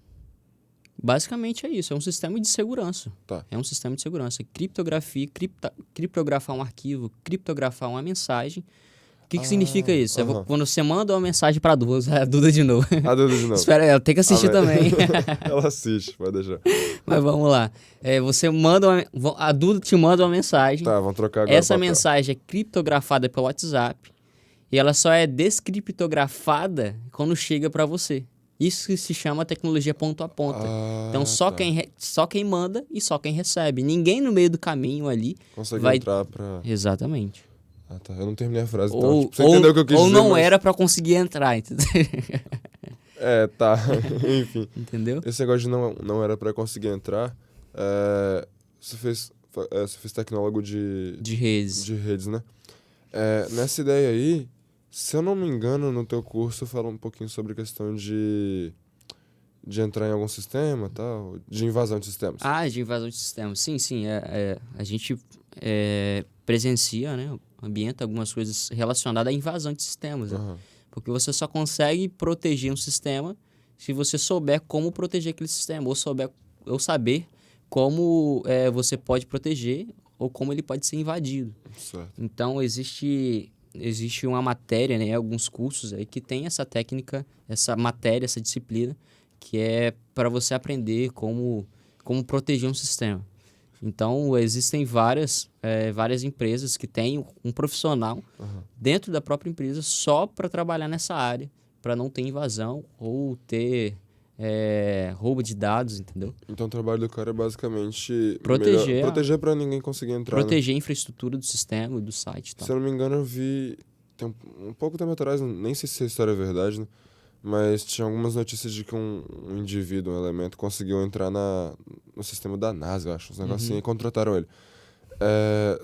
Basicamente é isso, é um sistema de segurança. Tá. É um sistema de segurança. Criptografia, criptografar um arquivo, criptografar uma mensagem. O que significa isso? Quando você manda uma mensagem pra Duda, a Duda de novo. A Duda de novo. Espera aí, ela tem que assistir também. Ela assiste, pode deixar. Mas vamos lá. Você manda a Duda te manda uma mensagem. Tá, vamos trocar agora. Essa mensagem é criptografada pelo WhatsApp e ela só é descriptografada quando chega pra você. Isso que se chama tecnologia ponto a ponta. Então só quem manda e só quem recebe. Ninguém no meio do caminho ali consegue entrar pra... Exatamente. Ah, tá. Eu não terminei a frase, então. Tipo, você entendeu o que eu quis dizer? Ou não era pra conseguir entrar, entendeu? Tá. Enfim. Entendeu? Esse negócio de não era pra conseguir entrar, você fez tecnólogo de redes. De redes, né? Nessa ideia aí, se eu não me engano, no teu curso fala um pouquinho sobre a questão de entrar em algum sistema, tal, de invasão de sistemas. De invasão de sistemas. Sim. A gente presencia, né? Ambienta algumas coisas relacionadas à invasão de sistemas. Né? Porque você só consegue proteger um sistema se você souber como proteger aquele sistema, ou saber como você pode proteger ou como ele pode ser invadido. Certo. Então, existe uma matéria, né? Alguns cursos aí que tem essa técnica, essa matéria, essa disciplina, que é para você aprender como proteger um sistema. Então, existem várias empresas que têm um profissional dentro da própria empresa só para trabalhar nessa área, para não ter invasão ou ter roubo de dados, entendeu? Então, o trabalho do cara é basicamente proteger para ninguém conseguir entrar. Proteger a infraestrutura do sistema e do site e tal. Se eu não me engano, eu vi tem um pouco tempo atrás, nem sei se a história é verdade, né? Mas tinha algumas notícias de que um indivíduo, um elemento, conseguiu entrar no sistema da NASA, eu acho, uns negocinhos, e contrataram ele.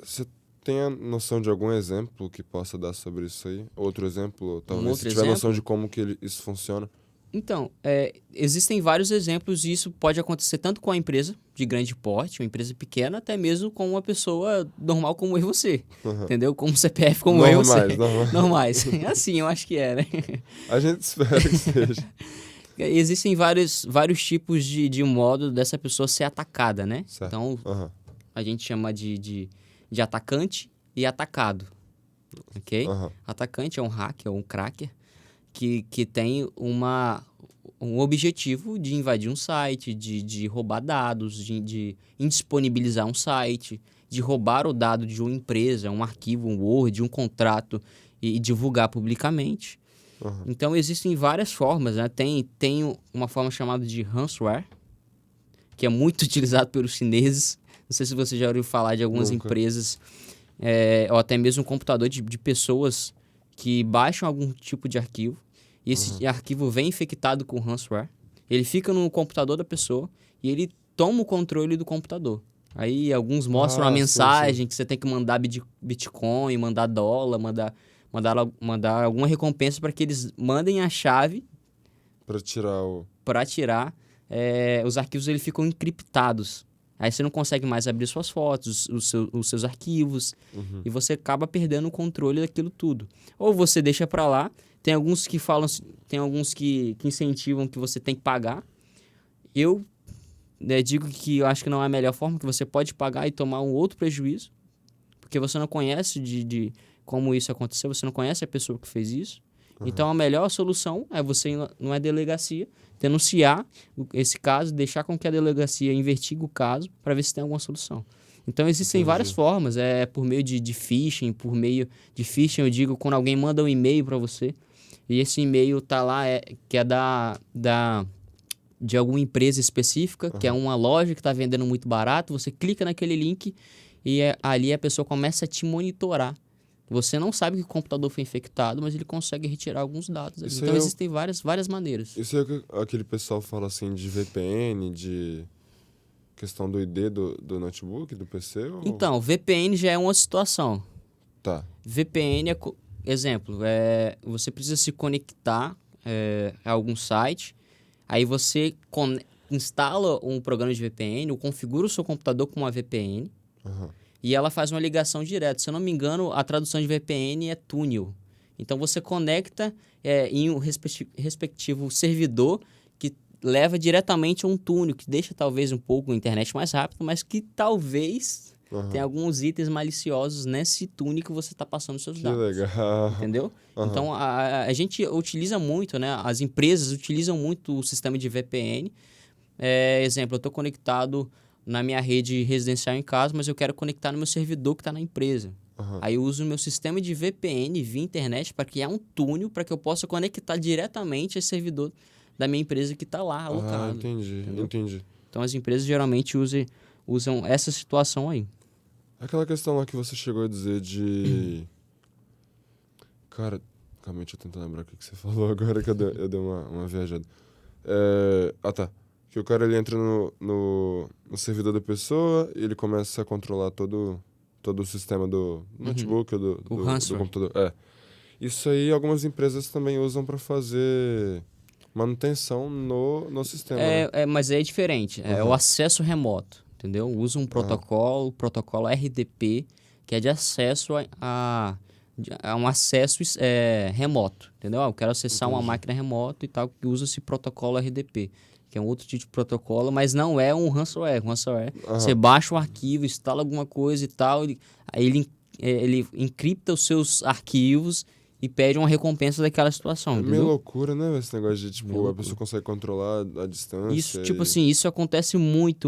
Você tem a noção de algum exemplo que possa dar sobre isso aí? Outro exemplo, talvez, outro se tiver noção exemplo? de como que isso funciona. Então, existem vários exemplos e isso pode acontecer tanto com a empresa de grande porte, uma empresa pequena, até mesmo com uma pessoa normal como eu e você, entendeu? Como CPF como eu e você. Normais. Assim, eu acho que é, né? A gente espera que seja. Existem vários tipos de modo dessa pessoa ser atacada, né? Certo. Então, a gente chama de atacante e atacado, ok? Atacante é um hacker, um cracker, que tem um objetivo de invadir um site, de roubar dados, de indisponibilizar um site, de roubar o dado de uma empresa, um arquivo, um Word, um contrato e divulgar publicamente. Então, existem várias formas, né? Tem uma forma chamada de ransomware, que é muito utilizado pelos chineses. Não sei se você já ouviu falar de algumas empresas, ou até mesmo um computador de pessoas que baixam algum tipo de arquivo, e esse arquivo vem infectado com ransomware. Ele fica no computador da pessoa e ele toma o controle do computador. Aí alguns mostram a mensagem que você tem que mandar Bitcoin, mandar dólar, mandar alguma recompensa para que eles mandem a chave para tirar os arquivos. Eles ficam encriptados. Aí você não consegue mais abrir suas fotos, os seus arquivos, e você acaba perdendo o controle daquilo tudo. Ou você deixa para lá. Tem alguns que falam, tem alguns que incentivam que você tem que pagar. Eu digo que eu acho que não é a melhor forma, que você pode pagar e tomar um outro prejuízo, porque você não conhece de como isso aconteceu, você não conhece a pessoa que fez isso. Então, a melhor solução é você ir numa delegacia, denunciar esse caso, deixar com que a delegacia investigue o caso para ver se tem alguma solução. Então, existem várias formas, por meio de phishing, eu digo quando alguém manda um e-mail para você, e esse e-mail tá lá, que é de alguma empresa específica, que é uma loja que está vendendo muito barato, você clica naquele link e ali a pessoa começa a te monitorar. Você não sabe que o computador foi infectado, mas ele consegue retirar alguns dados. Então, existem várias maneiras. Isso é que aquele pessoal fala assim de VPN, de questão do ID do notebook, do PC? Então, VPN já é uma situação. Tá. VPN exemplo, você precisa se conectar a algum site, aí você instala um programa de VPN, ou configura o seu computador com uma VPN, e ela faz uma ligação direta. Se eu não me engano, a tradução de VPN é túnel. Então, você conecta em um respectivo servidor que leva diretamente a um túnel, que deixa talvez um pouco a internet mais rápido, mas que talvez tenha alguns itens maliciosos nesse túnel que você está passando os seus dados. Que legal. Entendeu? Então, a gente utiliza muito, né? As empresas utilizam muito o sistema de VPN. Exemplo, eu estou conectado na minha rede residencial em casa, mas eu quero conectar no meu servidor que está na empresa. Aí eu uso o meu sistema de VPN via internet para criar um túnel para que eu possa conectar diretamente esse servidor da minha empresa que está lá alocado. Entendi. Então as empresas geralmente usam essa situação aí. Aquela questão lá que você chegou a dizer de... Cara, calma aí, deixa eu tentar lembrar o que você falou agora, que eu dei uma viajada. Tá. Que o cara ele entra no servidor da pessoa e ele começa a controlar todo o sistema do notebook, do computador. Isso aí algumas empresas também usam para fazer manutenção no sistema. Né? Mas é diferente. É o acesso remoto, entendeu? Usa um protocolo, o protocolo RDP, que é de acesso a um acesso remoto, entendeu? Eu quero acessar uma máquina remota e tal, que usa esse protocolo RDP. Que é um outro tipo de protocolo, mas não é um ransomware. Você baixa o arquivo, instala alguma coisa e tal, aí ele encripta os seus arquivos e pede uma recompensa daquela situação, entendeu? Meio loucura, né? Esse negócio de, a pessoa consegue controlar a distância. Isso, assim, isso acontece muito,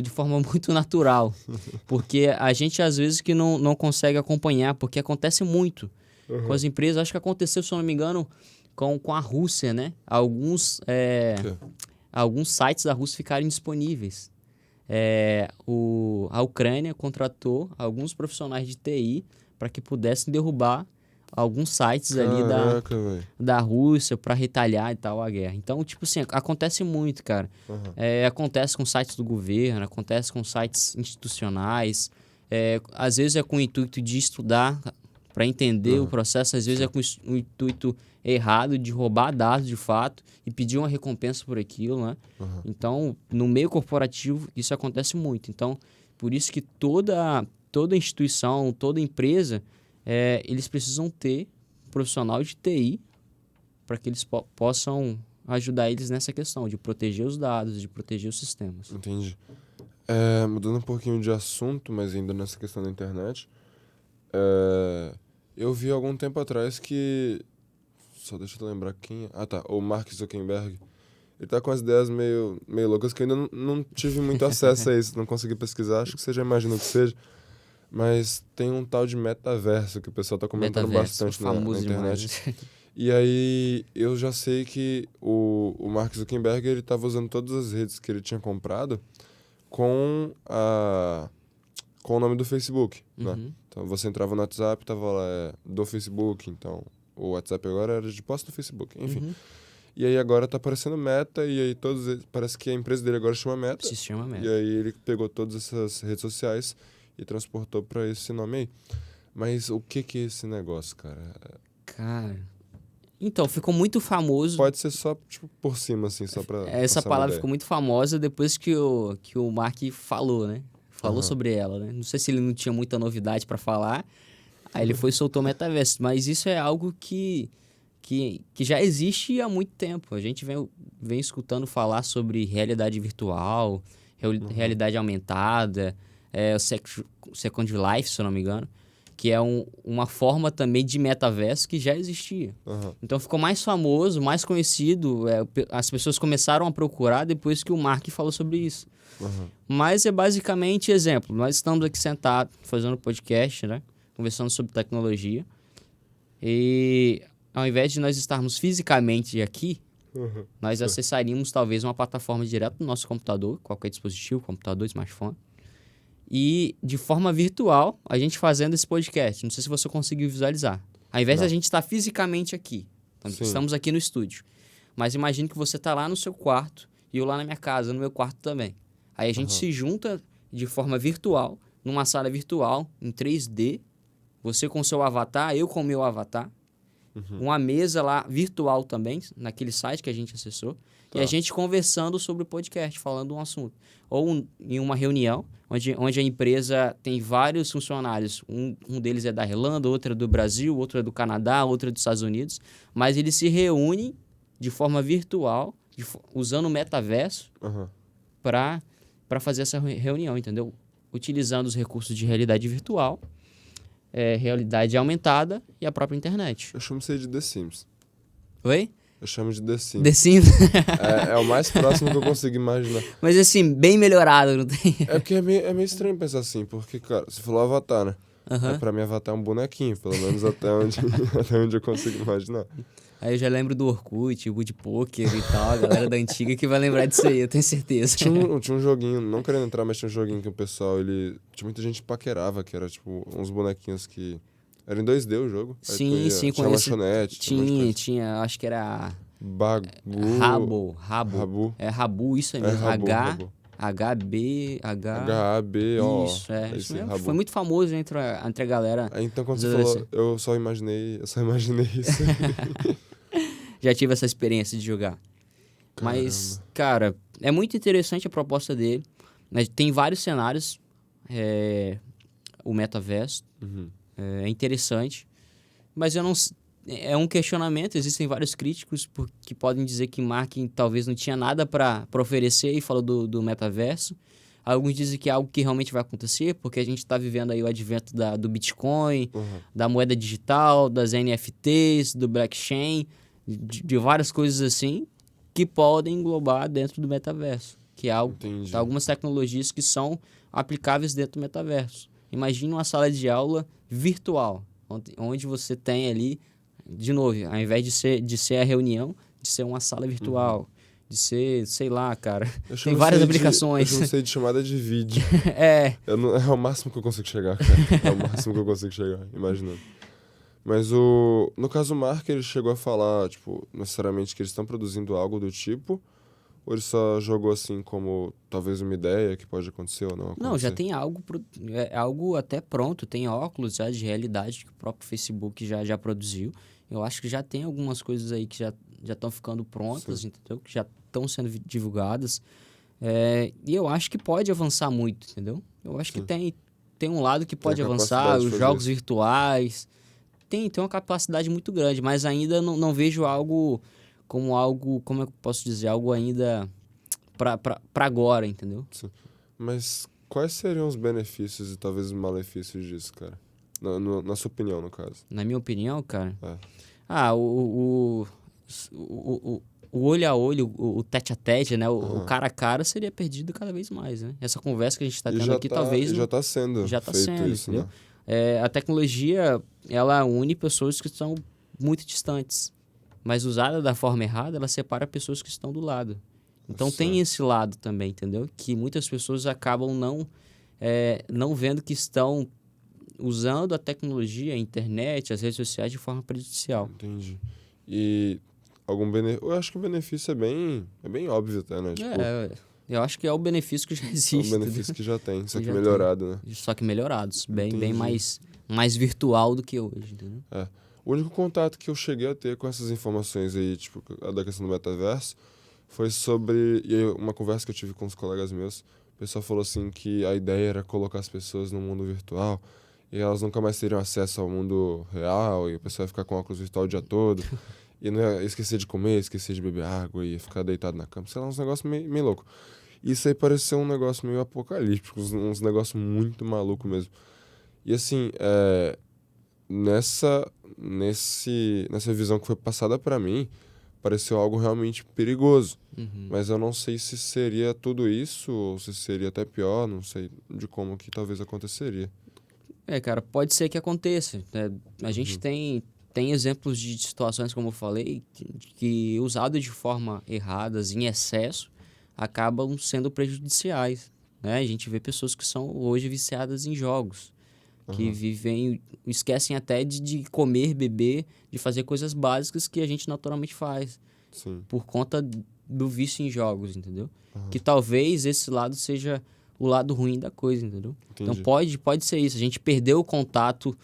de forma muito natural. Porque a gente, às vezes, que não consegue acompanhar, porque acontece muito. Com as empresas, acho que aconteceu, se eu não me engano, com a Rússia, né? Alguns sites da Rússia ficaram indisponíveis. A Ucrânia contratou alguns profissionais de TI para que pudessem derrubar alguns sites ali Caraca, velho. da Rússia para retalhar e tal a guerra. Então, tipo assim, acontece muito, cara. Aham. Acontece com sites do governo, acontece com sites institucionais. Às vezes é com o intuito de estudar para entender o processo, às vezes é com o intuito errado de roubar dados de fato e pedir uma recompensa por aquilo, né? Então, no meio corporativo, isso acontece muito. Então, por isso que toda instituição, toda empresa, eles precisam ter um profissional de TI para que eles possam ajudar eles nessa questão de proteger os dados, de proteger os sistemas. Entendi. Mudando um pouquinho de assunto, mas ainda nessa questão da internet, eu vi algum tempo atrás que... Só deixa eu lembrar quem... Ah, tá. O Mark Zuckerberg. Ele tá com as ideias meio loucas que eu ainda não tive muito acesso a isso. Não consegui pesquisar. Acho que você já imagina o que seja. Mas tem um tal de metaverso que o pessoal tá comentando bastante na internet. Demais. E aí eu já sei que o Mark Zuckerberg ele tava usando todas as redes que ele tinha comprado com o nome do Facebook, né? Então você entrava no WhatsApp, tava lá do Facebook, então o WhatsApp agora era de posse do Facebook, enfim. E aí agora tá aparecendo Meta, e aí parece que a empresa dele agora chama Meta. Se chama Meta. E aí ele pegou todas essas redes sociais e transportou pra esse nome aí. Mas o que é esse negócio, cara? Cara, então, ficou muito famoso. Pode ser só, tipo, por cima, assim, só pra... Essa passar uma palavra ideia. ficou muito famosa depois que o Mark falou, né? Falou sobre ela, né? Não sei se ele não tinha muita novidade para falar. Aí ele foi e soltou o metaverso. Mas isso é algo que já existe há muito tempo. A gente vem escutando falar sobre realidade virtual, realidade aumentada, o Second Life, se eu não me engano, que é uma forma também de metaverso que já existia. Então ficou mais famoso, mais conhecido, as pessoas começaram a procurar depois que o Mark falou sobre isso. Mas é basicamente, exemplo, nós estamos aqui sentados fazendo podcast, né? Conversando sobre tecnologia, e ao invés de nós estarmos fisicamente aqui, nós acessaríamos talvez uma plataforma direto no nosso computador, qualquer dispositivo, computador, smartphone, e de forma virtual, a gente fazendo esse podcast. Não sei se você conseguiu visualizar. Ao invés de a gente estar fisicamente aqui, estamos aqui no estúdio, mas imagine que você está lá no seu quarto e eu lá na minha casa, no meu quarto também. Aí a gente se junta de forma virtual, numa sala virtual, em 3D, você com o seu avatar, eu com o meu avatar, uma mesa lá virtual também, naquele site que a gente acessou, e a gente conversando sobre o podcast, falando um assunto. Ou em uma reunião, onde a empresa tem vários funcionários, um deles é da Irlanda, outro é do Brasil, outro é do Canadá, outro é dos Estados Unidos, mas eles se reúnem de forma virtual, usando o metaverso, para fazer essa reunião, entendeu? Utilizando os recursos de realidade virtual, realidade aumentada e a própria internet. Eu chamo isso aí de The Sims. Oi? Eu chamo de The Sims. The Sims? É o mais próximo que eu consigo imaginar. Mas assim, bem melhorado, não tem? É porque é meio estranho pensar assim, porque, cara, você falou Avatar, né? Pra mim, Avatar é um bonequinho, pelo menos até onde eu consigo imaginar. Aí eu já lembro do Orkut, o de Poker e tal, a galera da antiga que vai lembrar disso aí, eu tenho certeza. Tinha um joguinho, não querendo entrar, mas tinha um joguinho que o pessoal, tinha muita gente que paquerava, que era tipo uns bonequinhos que... Era em 2D o jogo. Sim, sim, tinha lanchonete. Tinha, acho que era... Rabu. Rabu. É Rabu, isso aí mesmo. Rabu. HB... H-A-B-O. Isso mesmo. Foi muito famoso entre a galera. Então quando você falou, eu só imaginei isso. Já tive essa experiência de jogar. Caramba. Mas, cara, é muito interessante a proposta dele. Tem vários cenários. O metaverso. É interessante. Mas eu não... É um questionamento. Existem vários críticos que podem dizer que Mark talvez não tinha nada para oferecer e falou do metaverso. Alguns dizem que é algo que realmente vai acontecer, porque a gente está vivendo aí o advento do Bitcoin, da moeda digital, das NFTs, do blockchain, de várias coisas assim, que podem englobar dentro do metaverso. Que é algumas tecnologias que são aplicáveis dentro do metaverso. Imagine uma sala de aula virtual, onde você tem ali, de novo, ao invés de ser a reunião, de ser uma sala virtual. de ser, sei lá, cara. Eu Tem várias eu aplicações. chamo isso aí de chamada de vídeo. É, É o máximo que eu consigo chegar, cara. É o máximo que eu consigo chegar, imaginando. Mas no caso, o Mark, ele chegou a falar, tipo, necessariamente que eles estão produzindo algo do tipo, ou ele só jogou assim como talvez uma ideia que pode acontecer ou não não, já acontecer? tem algo, algo até pronto, tem óculos já de realidade que o próprio Facebook já produziu. Eu acho que já tem algumas coisas aí que já estão ficando prontas, Sim. entendeu? Que já estão sendo divulgadas. E eu acho que pode avançar muito, entendeu? Eu acho que Sim. tem um lado que Tem a pode avançar, capacidade de os fazer jogos isso. virtuais. Tem uma capacidade muito grande, mas ainda não vejo algo, como eu posso dizer, algo ainda pra agora, entendeu? Sim. Mas quais seriam os benefícios e talvez os malefícios disso, cara? Na sua opinião, no caso. Na minha opinião, cara. É. Ah, o olho a olho, o tete a tete, né? O Aham. cara a cara seria perdido cada vez mais, né? Essa conversa que a gente está E tendo já aqui, tá, talvez e já não tá sendo já está feito sendo, isso, entendeu? né? A tecnologia, ela une pessoas que estão muito distantes, mas usada da forma errada, ela separa pessoas que estão do lado. Então tem Certo. esse lado também, entendeu? Que muitas pessoas acabam não vendo que estão usando a tecnologia, a internet, as redes sociais de forma prejudicial. Entendi. E algum benefício. Eu acho que o benefício é bem óbvio até, né? Tipo, Eu acho que é o benefício que já é um existe, entendeu? benefício que já tem, só Que que já tem. melhorado, né? Só que melhorados, bem Entendi. mais virtual do que hoje, entendeu? É. O único contato que eu cheguei a ter com essas informações aí, tipo, a da questão do metaverso, foi sobre uma conversa que eu tive com os colegas meus. O pessoal falou assim que a ideia era colocar as pessoas no mundo virtual e elas nunca mais teriam acesso ao mundo real e o pessoal ia ficar com óculos virtual o dia todo e não ia esquecer de comer, esquecer de beber água e ia ficar deitado na cama. Sei lá, uns negócios meio louco. Isso aí pareceu um negócio meio apocalíptico, uns negócios muito maluco mesmo. E assim, nessa visão que foi passada pra mim, pareceu algo realmente perigoso. Uhum. Mas eu não sei se seria tudo isso ou se seria até pior, não sei de como que talvez aconteceria. Cara, pode ser que aconteça, né? A gente Uhum. tem exemplos de situações, como eu falei, que usado de forma erradas, em excesso, acabam sendo prejudiciais, né? A gente vê pessoas que são hoje viciadas em jogos, que Aham. esquecem até de comer, beber, de fazer coisas básicas que a gente naturalmente faz, Sim. por conta do vício em jogos, entendeu? Que Aham. talvez esse lado seja o lado ruim da coisa, entendeu? Então Entendi. pode ser isso, a gente perdeu o contato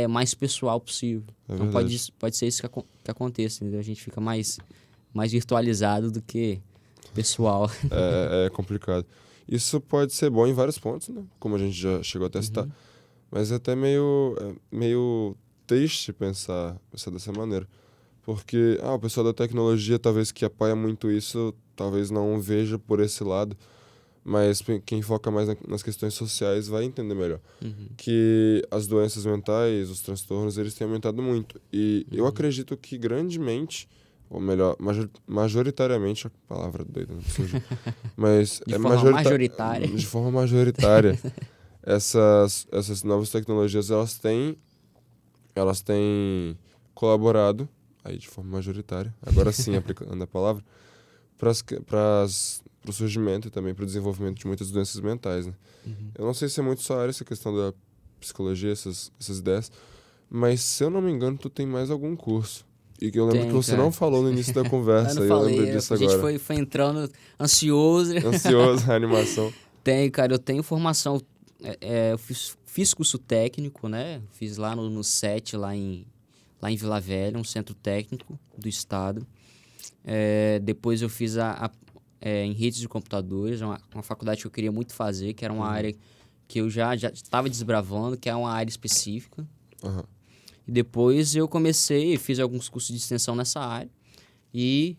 mais pessoal possível. É Então verdade. pode ser isso que aconteça, entendeu? A gente fica mais virtualizado do que pessoal. É complicado. Isso pode ser bom em vários pontos, né? Como a gente já chegou até a citar. Uhum. Mas é até meio triste pensar dessa maneira. Porque o pessoal da tecnologia, talvez que apoia muito isso, talvez não veja por esse lado. Mas quem foca mais nas questões sociais vai entender melhor. Uhum. Que as doenças mentais, os transtornos, eles têm aumentado muito. E eu Uhum. acredito que grandemente, ou melhor, majoritariamente, a palavra doida não surgiu, mas De forma majoritária. de forma majoritária, essas novas tecnologias, elas têm colaborado, aí de forma majoritária, agora sim aplicando a palavra, para o surgimento e também para o desenvolvimento de muitas doenças mentais, né? Uhum. Eu não sei se é muito sua área essa questão da psicologia, essas ideias, mas se eu não me engano, tu tem mais algum curso. E que eu lembro que Tem, você cara. não falou no início da Eu não conversa, e eu lembrei falei, disso a gente agora. foi entrando ansioso. Ansioso, a animação. Tem, cara, eu tenho formação. Eu fiz curso técnico, né? Fiz lá no SET, lá em Vila Velha, um centro técnico do estado. Depois eu fiz em redes de computadores, uma faculdade que eu queria muito fazer, que era uma área que eu já estava desbravando, que é uma área específica. Aham. E depois fiz alguns cursos de extensão nessa área e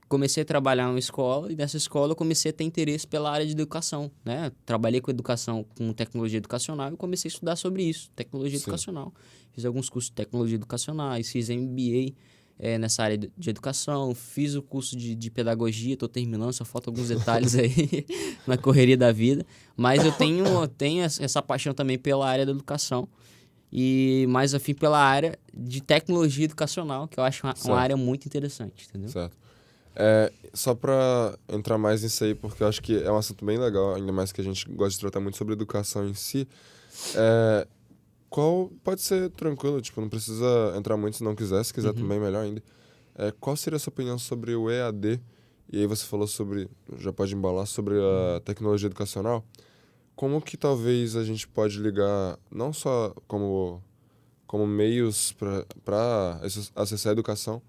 comecei a trabalhar numa escola, e nessa escola eu comecei a ter interesse pela área de educação, né? Trabalhei com educação, com tecnologia educacional, e comecei a estudar sobre isso, tecnologia Sim. educacional. Fiz alguns cursos de tecnologia educacionais, fiz MBA nessa área de educação, fiz o curso de pedagogia, estou terminando, só faltam alguns detalhes aí na correria da vida, mas eu tenho essa paixão também pela área da educação, e mais afim pela área de tecnologia educacional, que eu acho uma Certo. área muito interessante, entendeu? Certo. Só para entrar mais nisso aí, porque eu acho que é um assunto bem legal, ainda mais que a gente gosta de tratar muito sobre educação em si. É, qual pode ser tranquilo, tipo, não precisa entrar muito se não quiser, se quiser Uhum. também melhor ainda. Qual seria a sua opinião sobre o EAD? E aí você falou sobre, já pode embalar, sobre a tecnologia educacional. Como que talvez a gente pode ligar, não só como meios para acessar a educação,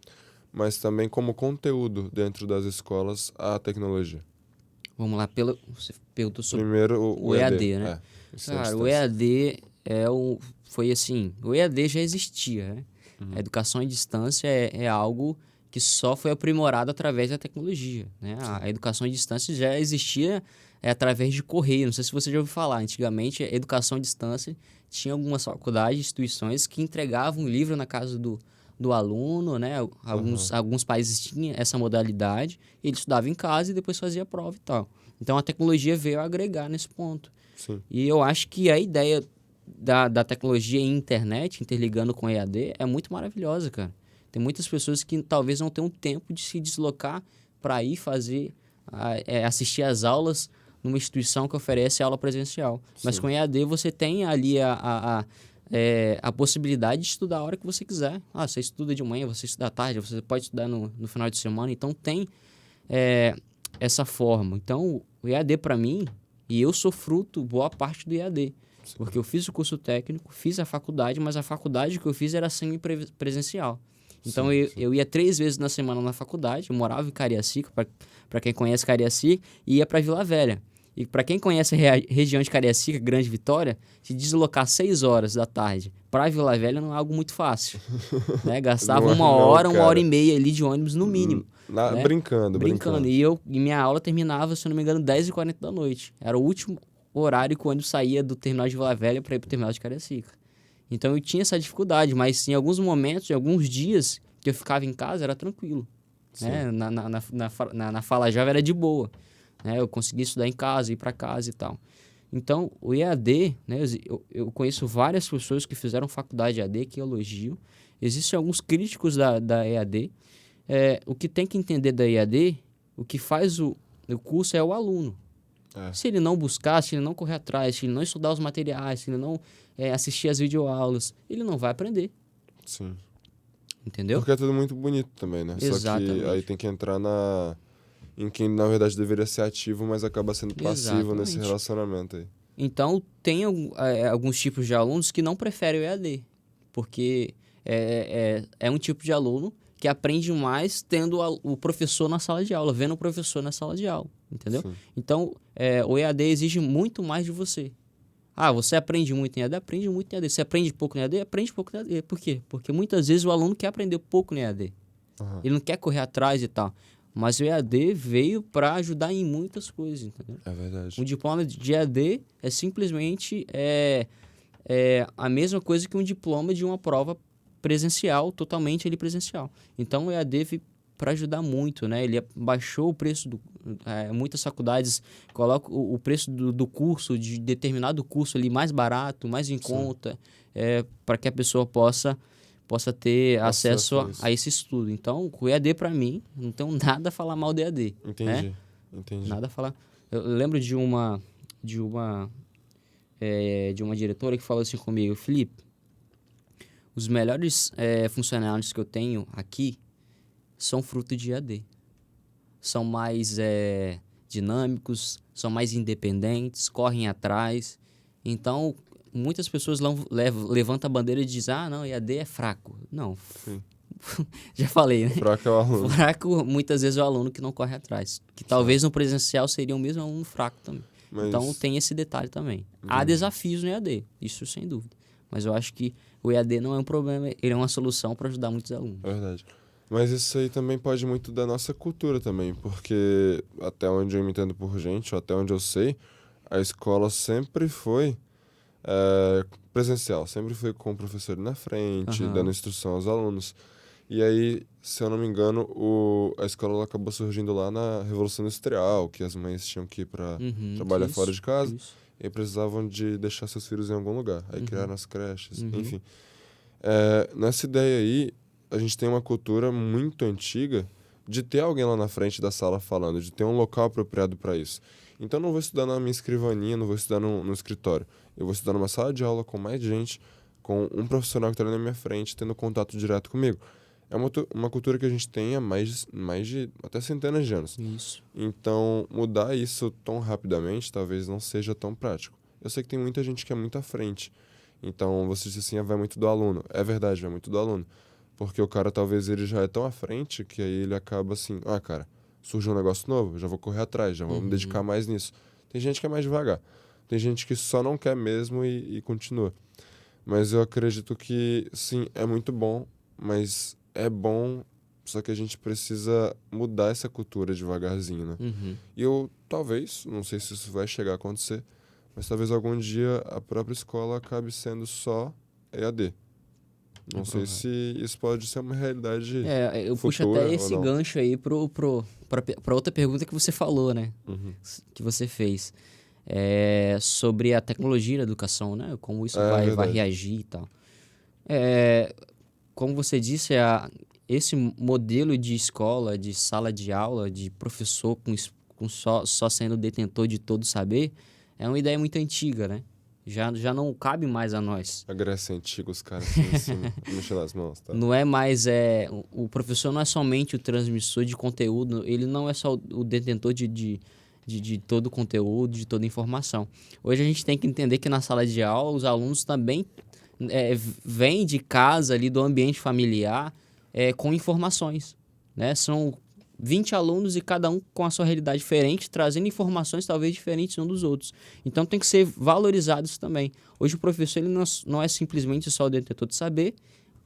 mas também como conteúdo dentro das escolas à tecnologia? Vamos lá, você perguntou sobre Primeiro, o o EAD, EAD, né? ensino à Cara, o distância. EAD foi assim, o EAD já existia, né? A Uhum. educação à distância é algo que só foi aprimorado através da tecnologia, né? Sim. A educação à distância já existia através de correio. Não sei se você já ouviu falar. Antigamente, a educação à distância tinha algumas faculdades, instituições que entregavam um livro na casa do aluno, né? Aham. Alguns países tinham essa modalidade. Ele estudava em casa e depois fazia a prova e tal. Então, a tecnologia veio a agregar nesse ponto. Sim. E eu acho que a ideia da tecnologia e internet, interligando com EAD, é muito maravilhosa, cara. Tem muitas pessoas que talvez não tenham tempo de se deslocar para ir assistir às aulas numa instituição que oferece aula presencial. Mas com Sim. EAD você tem ali a possibilidade de estudar a hora que você quiser. Você estuda de manhã, você estuda à tarde, você pode estudar no final de semana. Então tem é, essa forma. Então o EAD para mim, e eu sou fruto, boa parte do EAD. Sim. Porque eu fiz o curso técnico, fiz a faculdade, mas a faculdade que eu fiz era semi-presencial. Então Sim. eu ia 3 vezes na semana na faculdade, eu morava em Cariacica, para quem conhece Cariacica, e ia para Vila Velha. E para quem conhece a região de Cariacica, Grande Vitória, se deslocar 6 horas da tarde para Vila Velha não é algo muito fácil, né? Gastava Não é não, uma hora e cara. meia ali de ônibus no mínimo, né? Brincando, Brincando. brincando. E minha aula terminava, se eu não me engano, 10h40 da noite. Era o último horário que o ônibus saía do terminal de Vila Velha para ir pro terminal de Cariacica. Então eu tinha essa dificuldade, mas em alguns momentos, em alguns dias que eu ficava em casa, era tranquilo, Sim. né? Na Fala Java era de boa, né? Eu conseguia estudar em casa, ir para casa e tal. Então, o EAD, né? Eu conheço várias pessoas que fizeram faculdade de EAD que elogiam. Existem alguns críticos da EAD. O que tem que entender da EAD, o que faz o curso é o aluno. É, Se ele não buscar, se ele não correr atrás, se ele não estudar os materiais, se ele não assistir as videoaulas, ele não vai aprender, sim. entendeu? Porque é tudo muito bonito também, né? Só que aí Exatamente. tem que entrar em quem na verdade deveria ser ativo, mas acaba sendo passivo nesse Exatamente. relacionamento aí. Então, tem alguns tipos de alunos que não preferem o EAD, porque é um tipo de aluno que aprende mais tendo o professor na sala de aula, vendo o professor na sala de aula, entendeu? Sim. Então, o EAD exige muito mais de você. Você aprende muito em EAD? Aprende muito em EAD. Você aprende pouco em EAD? Aprende pouco em EAD. Por quê? Porque muitas vezes o aluno quer aprender pouco em EAD. Aham. Ele não quer correr atrás e tal. Mas o EAD veio para ajudar em muitas coisas, entendeu? É Um verdade. diploma de EAD é simplesmente a mesma coisa que um diploma de uma prova presencial, totalmente ali presencial. Então o EAD veio para ajudar muito, né? Ele baixou o preço muitas faculdades colocam o preço do curso, de determinado curso ali mais barato, mais em Sim. conta, para que a pessoa possa ter acesso Acesso a a isso. esse estudo. Então, o EAD para mim, não tenho nada a falar mal do EAD, né? Entendi. Entendi. Nada a falar. Eu lembro de uma de uma diretora que falou assim comigo: Felipe, os melhores funcionários que eu tenho aqui são fruto de EAD. São mais dinâmicos, são mais independentes, correm atrás. Então, muitas pessoas levantam a bandeira e dizem: não, EAD é fraco. Não, Sim. já falei, né? Fraco é o aluno. Fraco, muitas vezes, é o aluno que não corre atrás. Que talvez Certo. no presencial seria o mesmo aluno fraco também. Então, Mas, tem esse detalhe também. Há entendi. desafios no EAD, isso sem dúvida. Mas eu acho que o EAD não é um problema, ele é uma solução para ajudar muitos É alunos. verdade. Mas isso aí também pode muito da nossa cultura também, porque até onde eu me entendo por gente, ou até onde eu sei, a escola sempre foi presencial, sempre foi com o professor na frente, dando Aham. instrução aos alunos. E aí, se eu não me engano, a escola ela acabou surgindo lá na Revolução Industrial, que as mães tinham que ir para Uhum, trabalhar fora isso, de casa isso. e precisavam de deixar seus filhos em algum lugar. Aí Uhum, criaram as creches, uhum, enfim. Nessa ideia aí, a gente tem uma cultura muito antiga de ter alguém lá na frente da sala falando, de ter um local apropriado para isso. Então, eu não vou estudar na minha escrivaninha, não vou estudar no escritório. Eu vou estudar numa sala de aula com mais gente, com um profissional que está ali na minha frente, tendo contato direto comigo. É uma cultura que a gente tem há mais de até centenas de anos. Isso. Então, mudar isso tão rapidamente talvez não seja tão prático. Eu sei que tem muita gente que é muito à frente. Então, você disse assim, vai muito do aluno. É verdade, vai muito do aluno. Porque o cara talvez ele já é tão à frente que aí ele acaba assim, cara, surgiu um negócio novo, já vou correr atrás, já vou me dedicar mais nisso. Tem gente que é mais devagar. Tem gente que só não quer mesmo e continua. Mas eu acredito que, sim, é muito bom, mas é bom, só que a gente precisa mudar essa cultura devagarzinho, né? E eu, talvez, não sei se isso vai chegar a acontecer, mas talvez algum dia a própria escola acabe sendo só EAD. Não sei se isso pode ser uma realidade Eu puxo futura até ou esse não. gancho aí pra outra pergunta que você falou, né? Que você fez. Sobre a tecnologia da educação, né? Como isso vai Verdade. reagir e tal. Como você disse, esse modelo de escola, de sala de aula, de professor com só sendo detentor de todo saber, é uma ideia muito antiga, né? Já não cabe mais a nós. A Grécia Antiga, os caras assim, mexendo as mãos, tá? Não é mais... o professor não é somente o transmissor de conteúdo, ele não é só o detentor de todo o conteúdo, de toda a informação. Hoje a gente tem que entender que na sala de aula os alunos também vêm de casa, ali do ambiente familiar, com informações, né? São 20 alunos e cada um com a sua realidade diferente, trazendo informações talvez diferentes uns dos outros. Então tem que ser valorizado isso também. Hoje o professor ele não é simplesmente só o detentor de saber,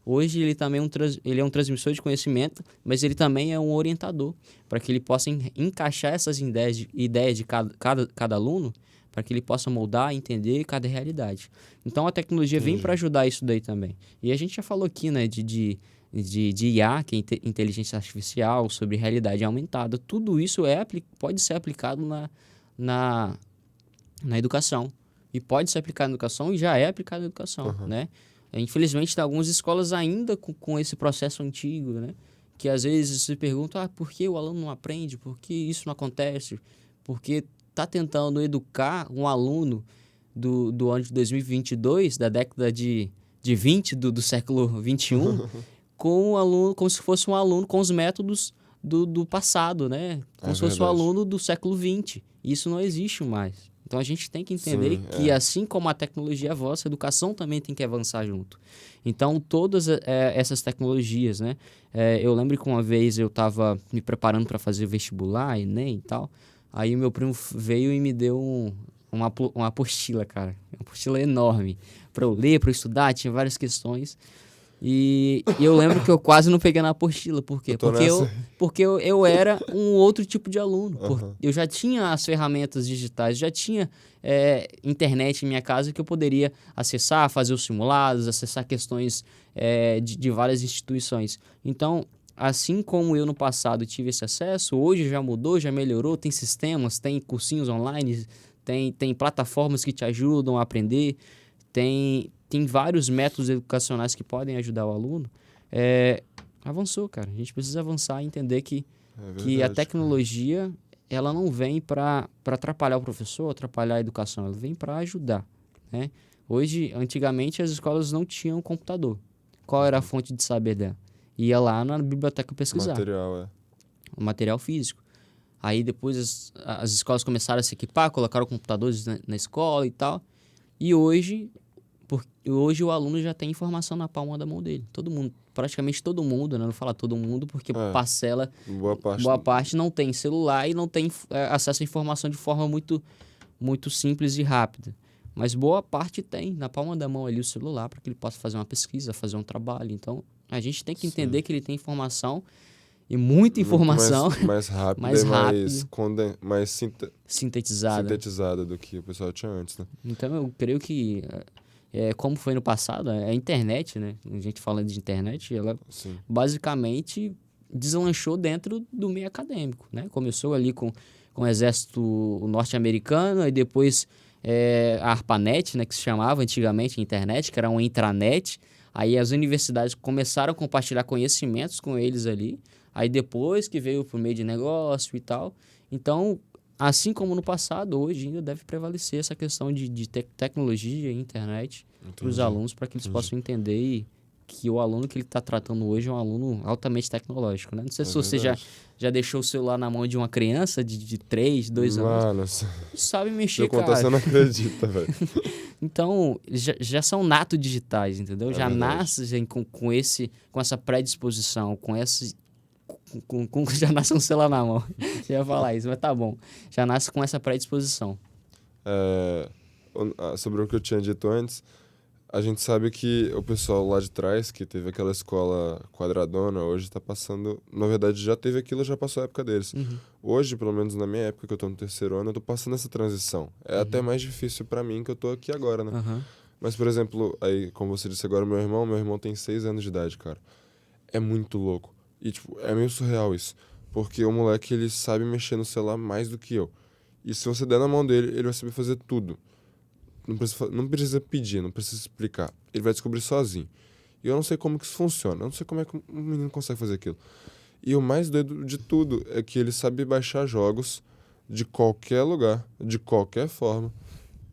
hoje ele também ele é um transmissor de conhecimento, mas ele também é um orientador, para que ele possa encaixar essas ideias de cada aluno, para que ele possa moldar e entender cada realidade. Então a tecnologia vem para ajudar isso daí também. E a gente já falou aqui, né, de IA, que é inteligência artificial, sobre realidade aumentada. Tudo isso pode ser aplicado na educação. E pode ser aplicado na educação e já é aplicado na educação, né? Infelizmente, tem algumas escolas ainda com esse processo antigo, né? Que às vezes se perguntam, por que o aluno não aprende? Por que isso não acontece? Porque está tentando educar um aluno do ano de 2022, da década de 20 do século 21, com um aluno, como se fosse um aluno com os métodos do passado, né? Como se fosse um aluno do século 20. Isso não existe mais. Então, a gente tem que entender que, assim como a tecnologia avança, a educação também tem que avançar junto. Então, todas essas tecnologias, né? Eu lembro que uma vez eu estava me preparando para fazer vestibular, Enem e tal. Aí, o meu primo veio e me deu uma apostila, cara. Uma apostila enorme. Para eu ler, para eu estudar, tinha várias questões. E eu lembro que eu quase não peguei na apostila. Por quê? Porque eu era um outro tipo de aluno. Eu já tinha as ferramentas digitais, já tinha internet em minha casa que eu poderia acessar, fazer os simulados, acessar questões de várias instituições. Então, assim como eu no passado tive esse acesso, hoje já mudou, já melhorou, tem sistemas, tem cursinhos online, tem plataformas que te ajudam a aprender, tem vários métodos educacionais que podem ajudar o aluno. Avançou, cara. A gente precisa avançar e entender que a tecnologia ela não vem para atrapalhar o professor, atrapalhar a educação. Ela vem para ajudar, né? Hoje, antigamente, as escolas não tinham computador. Qual era a fonte de saber dela? Ia lá na biblioteca pesquisar. O material físico. Aí depois as escolas começaram a se equipar, colocaram computadores na escola e tal. E hoje o aluno já tem informação na palma da mão dele. Todo mundo, praticamente todo mundo, né? Não falo todo mundo, porque boa parte não tem celular e não tem acesso à informação de forma muito, muito simples e rápida. Mas boa parte tem na palma da mão ali o celular para que ele possa fazer uma pesquisa, fazer um trabalho. Então, a gente tem que entender que ele tem informação e muita informação. Mais rápida e mais sintetizada do que o pessoal tinha antes, né? Então, eu creio que, como foi no passado, a internet, né? A gente falando de internet, ela basicamente deslanchou dentro do meio acadêmico, né? Começou ali com o exército norte-americano, e depois a ARPANET, né? Que se chamava antigamente a internet, que era uma intranet. Aí as universidades começaram a compartilhar conhecimentos com eles ali. Aí depois que veio pro meio de negócio e tal. Então, assim como no passado, hoje ainda deve prevalecer essa questão de tecnologia e internet para os Entendi. alunos, para que eles possam entender que o aluno que ele está tratando hoje é um aluno altamente tecnológico, né? Não sei É se você verdade. já deixou o celular na mão de uma criança de 3, 2 anos. Mano, Sabe se mexer, eu contar, cara. você não acredita, velho. Então, já são nato digitais, entendeu? É Já verdade. nascem com essa predisposição, já nasce um celular na mão. Eu ia falar isso, mas tá bom. Já nasce com essa predisposição. Sobre o que eu tinha dito antes, a gente sabe que o pessoal lá de trás, que teve aquela escola quadradona, hoje tá passando. Na verdade, já teve aquilo, já passou a época deles. Uhum. Hoje, pelo menos na minha época, que eu tô no terceiro ano, eu tô passando essa transição. É até mais difícil pra mim, que eu tô aqui agora, né? Aham. Mas, por exemplo, aí, como você disse agora, meu irmão tem 6 anos de idade, cara. É muito louco. E, tipo, é meio surreal isso. Porque o moleque, ele sabe mexer no celular mais do que eu. E se você der na mão dele, ele vai saber fazer tudo. Não precisa pedir, não precisa explicar. Ele vai descobrir sozinho. E eu não sei como que isso funciona. Eu não sei como é que um menino consegue fazer aquilo. E o mais doido de tudo é que ele sabe baixar jogos de qualquer lugar, de qualquer forma.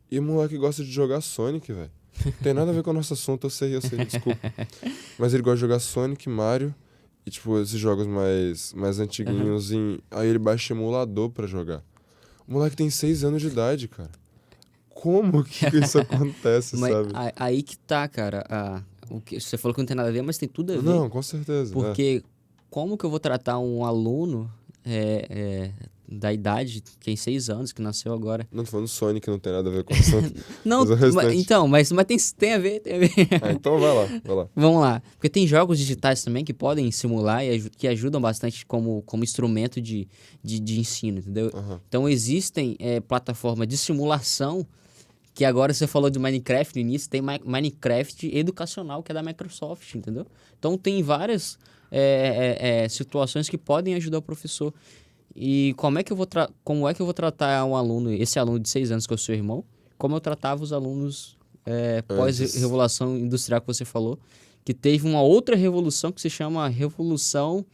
E o moleque gosta de jogar Sonic, velho. Tem nada a ver com o nosso assunto, eu sei, desculpa. Mas ele gosta de jogar Sonic, Mario e, tipo, esses jogos mais antiguinhos. Aí ele baixa emulador pra jogar. O moleque tem 6 anos de idade, cara. Como que isso acontece, Mas sabe? aí que tá, cara. O que, você falou que não tem nada a ver, mas tem tudo a ver. Não, com certeza. Porque como que eu vou tratar um aluno da idade, que tem 6 anos, que nasceu agora? Não tô falando Sonic, não tem nada a ver com o assunto. Não, Mas o restante. então, mas tem a ver, tem a ver. Ah, então vai lá, vai lá. Vamos lá. Porque tem jogos digitais também que podem simular e que ajudam bastante como instrumento de ensino, entendeu? Aham. Então existem plataformas de simulação que agora você falou de Minecraft no início, tem Minecraft educacional, que é da Microsoft, entendeu? Então tem várias situações que podem ajudar o professor. E como é que eu vou tratar um aluno, esse aluno de 6 anos que é o seu irmão, como eu tratava os alunos Antes. pós-revolução industrial que você falou, que teve uma outra revolução que se chama Revolução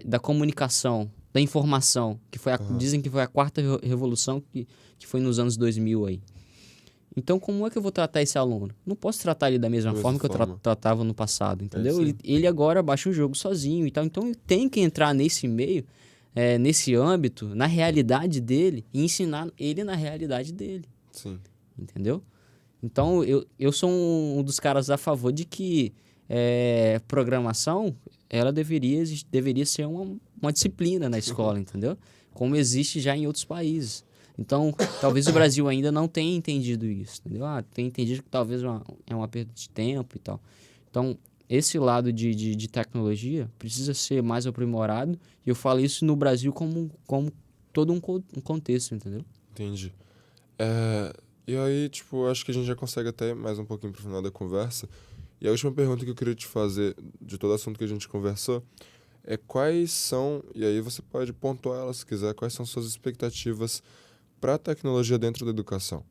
da Comunicação, da Informação, que foi dizem que foi a quarta revolução que foi nos anos 2000 aí. Então, como é que eu vou tratar esse aluno? Não posso tratar ele da mesma forma que eu tratava no passado, entendeu? Ele agora baixa o jogo sozinho e tal. Então, eu tenho que entrar nesse meio, nesse âmbito, na realidade dele e ensinar ele na realidade dele. Sim. Entendeu? Então, eu sou um dos caras a favor de que programação, ela deveria ser uma disciplina na escola, entendeu? Como existe já em outros países. Então, talvez o Brasil ainda não tenha entendido isso, entendeu? Tem entendido que talvez é uma perda de tempo e tal. Então, esse lado de tecnologia precisa ser mais aprimorado, e eu falo isso no Brasil como todo um contexto, entendeu? Entendi. E aí, tipo, acho que a gente já consegue até mais um pouquinho pro final da conversa. E a última pergunta que eu queria te fazer, de todo assunto que a gente conversou, é quais são, e aí você pode pontuar ela se quiser, quais são suas expectativas para a tecnologia dentro da educação?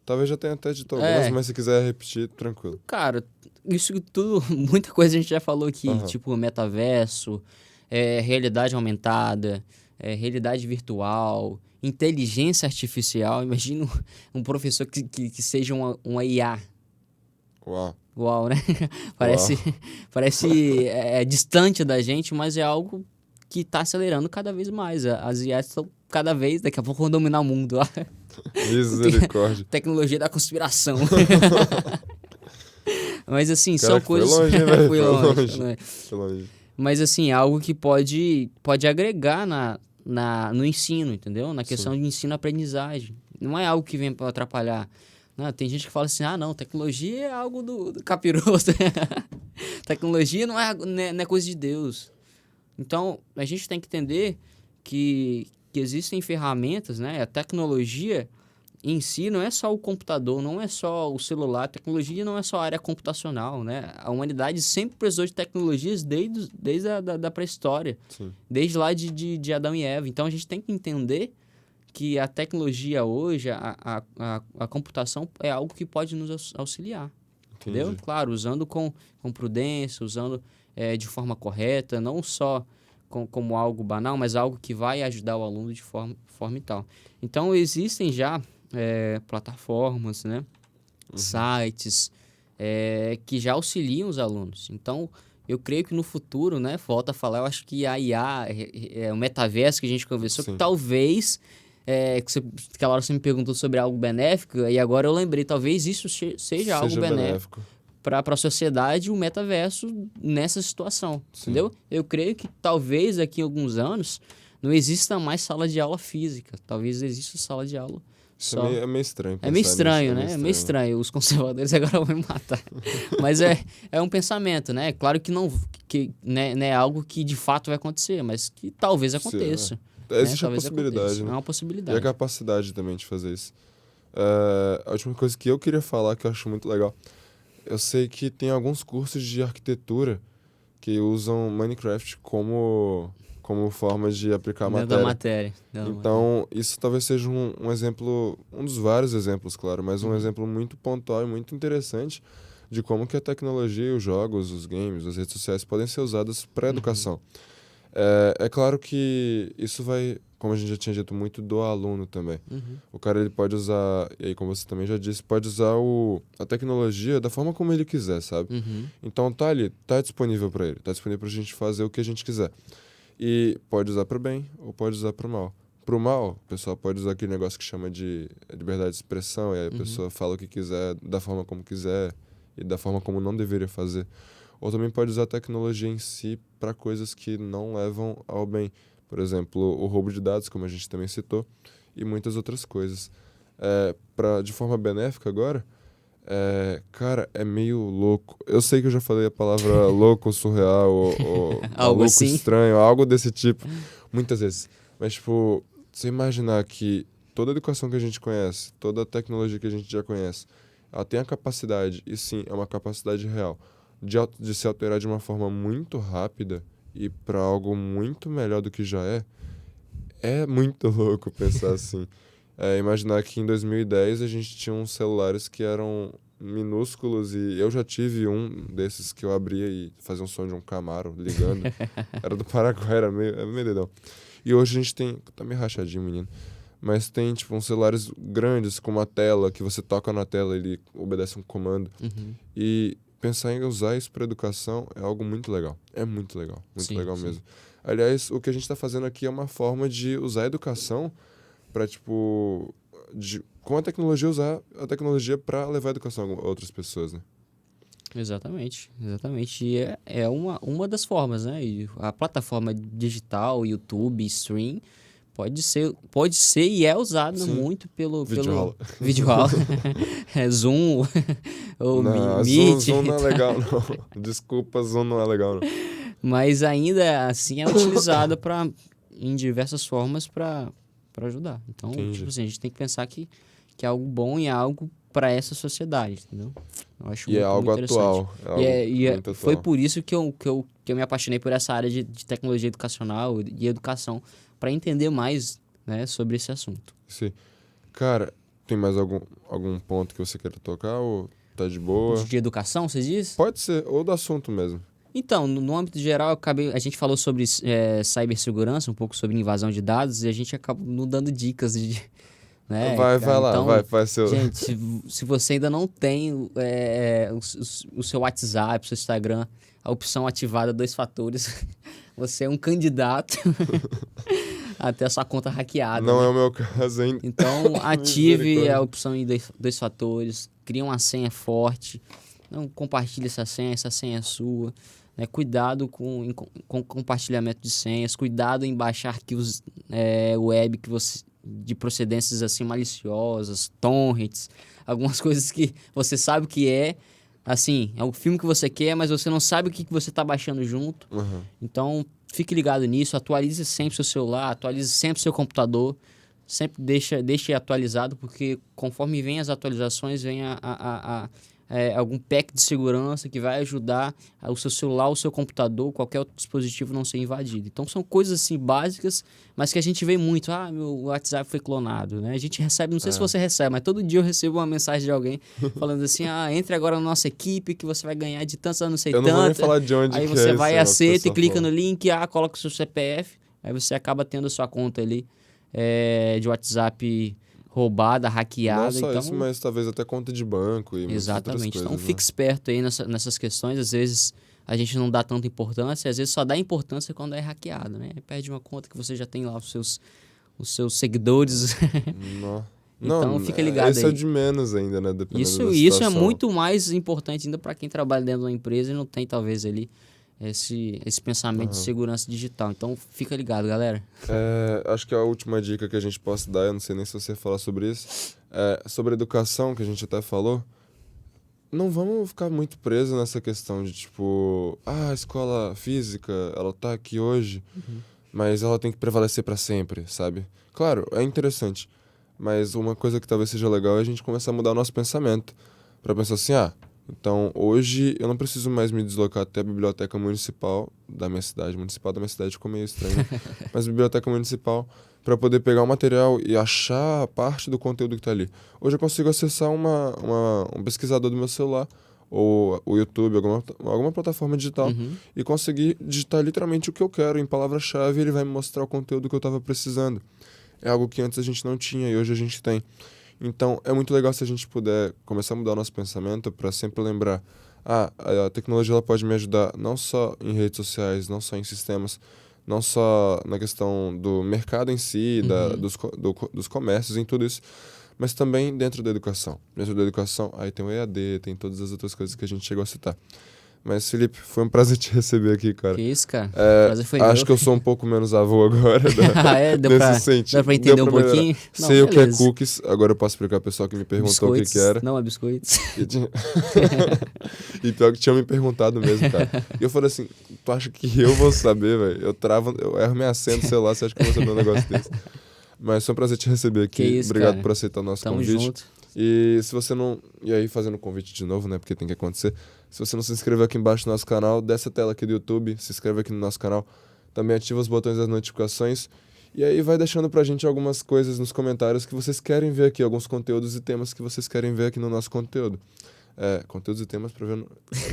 Talvez já tenha até dito algumas, mas se quiser repetir, tranquilo. Cara, isso tudo, muita coisa a gente já falou aqui, tipo metaverso, realidade aumentada, realidade virtual, inteligência artificial. Imagina um professor que seja uma IA. Uau. Uau, né? Parece distante da gente, mas é algo que está acelerando cada vez mais. As IAs estão cada vez, daqui a pouco vão dominar o mundo. Misericórdia. Tecnologia da conspiração. Mas assim, Cara, são coisas... Foi longe, hein, velho? Foi longe. Foi longe. Mas assim, algo que pode agregar no ensino, entendeu? Na questão de ensino-aprendizagem. Não é algo que vem para atrapalhar. Não, tem gente que fala assim, não, tecnologia é algo do capiroto. Tecnologia não é coisa de Deus. Então, a gente tem que entender que existem ferramentas, né? A tecnologia em si não é só o computador, não é só o celular. A tecnologia não é só a área computacional, né? A humanidade sempre precisou de tecnologias desde a pré-história. Sim. Desde lá de Adão e Eva. Então, a gente tem que entender que a tecnologia hoje, a computação é algo que pode nos auxiliar. Entendi. Entendeu? Claro, usando com prudência, usando de forma correta, não só como algo banal, mas algo que vai ajudar o aluno de forma e tal. Então, existem já plataformas, né? Sites que já auxiliam os alunos. Então, eu creio que no futuro, né? Volto a falar, eu acho que a IA, o metaverso que a gente conversou, que talvez... aquela hora você me perguntou sobre algo benéfico, e agora eu lembrei, talvez isso seja algo benéfico para a sociedade, o metaverso nessa situação, entendeu? Eu creio que talvez daqui a alguns anos não exista mais sala de aula física, talvez exista sala de aula só. É meio estranho. É meio estranho, né? É meio estranho. Os conservadores agora vão me matar. Mas é um pensamento, né? Claro que não é algo que de fato vai acontecer, mas que talvez aconteça. Existe a possibilidade, né? É uma possibilidade. E a capacidade também de fazer isso. A última coisa que eu queria falar, que eu acho muito legal, eu sei que tem alguns cursos de arquitetura que usam Minecraft como forma de aplicar a matéria. Então, isso talvez seja um exemplo, um dos vários exemplos, claro, mas um exemplo muito pontual e muito interessante de como que a tecnologia, os jogos, os games, as redes sociais podem ser usadas para a educação. É claro que isso vai, como a gente já tinha dito, muito do aluno também. O cara, ele pode usar, e aí como você também já disse, pode usar a tecnologia da forma como ele quiser, sabe? Então tá ali, tá disponível para ele, tá disponível pra gente fazer o que a gente quiser. E pode usar pro bem ou pode usar pro mal. Pro mal, o pessoal pode usar aquele negócio que chama de liberdade de expressão, e aí a pessoa fala o que quiser, da forma como quiser e da forma como não deveria fazer. Ou também pode usar a tecnologia em si para coisas que não levam ao bem. Por exemplo, o roubo de dados, como a gente também citou, e muitas outras coisas. De forma benéfica agora, cara, é meio louco. Eu sei que eu já falei a palavra louco, ou surreal, ou algo louco assim. estranho, algo desse tipo, muitas vezes. Mas, tipo, você imaginar que toda a educação que a gente conhece, toda a tecnologia que a gente já conhece, ela tem a capacidade, e sim, é uma capacidade real, de se alterar de uma forma muito rápida e para algo muito melhor do que já é muito louco pensar assim. Imaginar que em 2010 a gente tinha uns celulares que eram minúsculos e eu já tive um desses que eu abria e fazia um som de um Camaro ligando. Era do Paraguai, era meio dedão. E hoje a gente tem... Tá meio rachadinho, menino. Mas tem, tipo, uns celulares grandes com uma tela que você toca na tela e ele obedece um comando. E pensar em usar isso para educação é algo muito legal. É muito legal. Muito legal mesmo. Aliás, o que a gente está fazendo aqui é uma forma de usar a educação para, tipo, com a tecnologia, usar a tecnologia para levar a educação a outras pessoas, né? Exatamente. E é uma das formas, né? E a plataforma digital, YouTube, stream, pode ser e é usada muito pelo videoaula. Zoom ou não, Meet. Zoom não é legal, não. Desculpa, Zoom não é legal, não. Mas ainda assim é utilizada em diversas formas para ajudar. Então, tipo assim, a gente tem que pensar que é algo bom e é algo para essa sociedade, entendeu? Eu acho muito, algo muito atual. Foi por isso que eu me apaixonei por essa área de tecnologia educacional e educação, para entender mais, né, sobre esse assunto. Sim. Gente, tem mais algum ponto que você queira tocar ou tá de boa? De educação, você diz? Pode ser, ou do assunto mesmo. Então, no âmbito geral, a gente falou sobre cibersegurança, um pouco sobre invasão de dados, e a gente acabou não dando dicas de... Né, vai lá, então, vai seu... Gente, se você ainda não tem o seu WhatsApp, o seu Instagram, a opção ativada 2 fatores, você é um candidato a ter a sua conta hackeada. Não né? é o meu caso ainda. Então, ative a opção em 2 fatores, crie uma senha forte, não compartilhe essa senha é sua. Né? Cuidado com compartilhamento de senhas, cuidado em baixar arquivos web de procedências assim maliciosas, torrents, algumas coisas que você sabe que assim, é o filme que você quer, mas você não sabe o que você está baixando junto. Então, fique ligado nisso, atualize sempre seu celular, atualize sempre seu computador, sempre deixe atualizado, porque conforme vem as atualizações, vem algum pack de segurança que vai ajudar o seu celular, o seu computador, qualquer outro dispositivo não ser invadido. Então são coisas assim básicas, mas que a gente vê muito. Meu WhatsApp foi clonado, né? A gente recebe, não sei se você recebe, mas todo dia eu recebo uma mensagem de alguém falando assim, entre agora na nossa equipe que você vai ganhar de tantos anos, não sei Eu não vou nem falar de onde Aí que você é vai, isso, aceita e clica fala. no link, coloca o seu CPF, aí você acaba tendo a sua conta ali de WhatsApp roubada, hackeada. Não só Então, isso, mas talvez até conta de banco e muitas outras exatamente. Então coisas, fique né? esperto aí nessas questões. Às vezes a gente não dá tanta importância, às vezes só dá importância quando é hackeado, né? Perde uma conta que você já tem lá os seus seguidores. Não, Então não, fica ligado esse é o aí. de menos ainda, né? Dependendo da Isso é situação. muito mais importante ainda para quem trabalha dentro de uma empresa e não tem talvez ali esse pensamento de Aham. segurança digital. Então fica ligado, galera. Acho que a última dica que a gente possa dar, eu não sei nem se você falar sobre isso, sobre educação, que a gente até falou. Não vamos ficar muito presos nessa questão de tipo, a escola física, ela tá aqui hoje, mas ela tem que prevalecer pra sempre, sabe? Claro, é interessante, mas uma coisa que talvez seja legal é a gente começar a mudar o nosso pensamento. Pra pensar assim, então hoje eu não preciso mais me deslocar até a biblioteca municipal da minha cidade. Municipal da minha cidade ficou meio estranho, né? Mas biblioteca municipal para poder pegar o material e achar parte do conteúdo que tá ali. Hoje eu consigo acessar um pesquisador do meu celular ou o YouTube, alguma plataforma digital Uhum. e conseguir digitar literalmente o que eu quero em palavra-chave e ele vai me mostrar o conteúdo que eu estava precisando. É algo que antes a gente não tinha e hoje a gente tem. Então, é muito legal se a gente puder começar a mudar o nosso pensamento para sempre lembrar: a tecnologia ela pode me ajudar não só em redes sociais, não só em sistemas, não só na questão do mercado em si, Uhum. dos comércios, em tudo isso, mas também dentro da educação. Dentro da educação, aí tem o EAD, tem todas as outras coisas que a gente chegou a citar. Mas, Felipe, foi um prazer te receber aqui, cara. Que isso, cara. O prazer foi Acho meu. que eu sou um pouco menos avô agora, Deu nesse deu sentido. pra Deu entender um pra melhorar. pouquinho? Não, Sei o que é beleza. cookies, agora eu posso explicar pro pessoal que me perguntou o que Biscoitos, era. não é biscoitos. E, tinha- e pior que tinha me perguntado mesmo, cara. E eu falei assim, tu acha que eu vou saber, velho? Eu erro meu acento, sei lá, você acha que eu vou saber um negócio desse? Mas foi um prazer te receber Que aqui. isso, Obrigado cara. por aceitar o nosso Tamo convite. junto. E se você não. E aí, fazendo o convite de novo, né? Porque tem que acontecer. Se você não se inscreveu aqui embaixo no nosso canal, desce a tela aqui do YouTube, se inscreve aqui no nosso canal. Também ativa os botões das notificações. E aí vai deixando pra gente algumas coisas nos comentários que vocês querem ver aqui, alguns conteúdos e temas que vocês querem ver aqui no nosso conteúdo. Conteúdos e temas pra ver.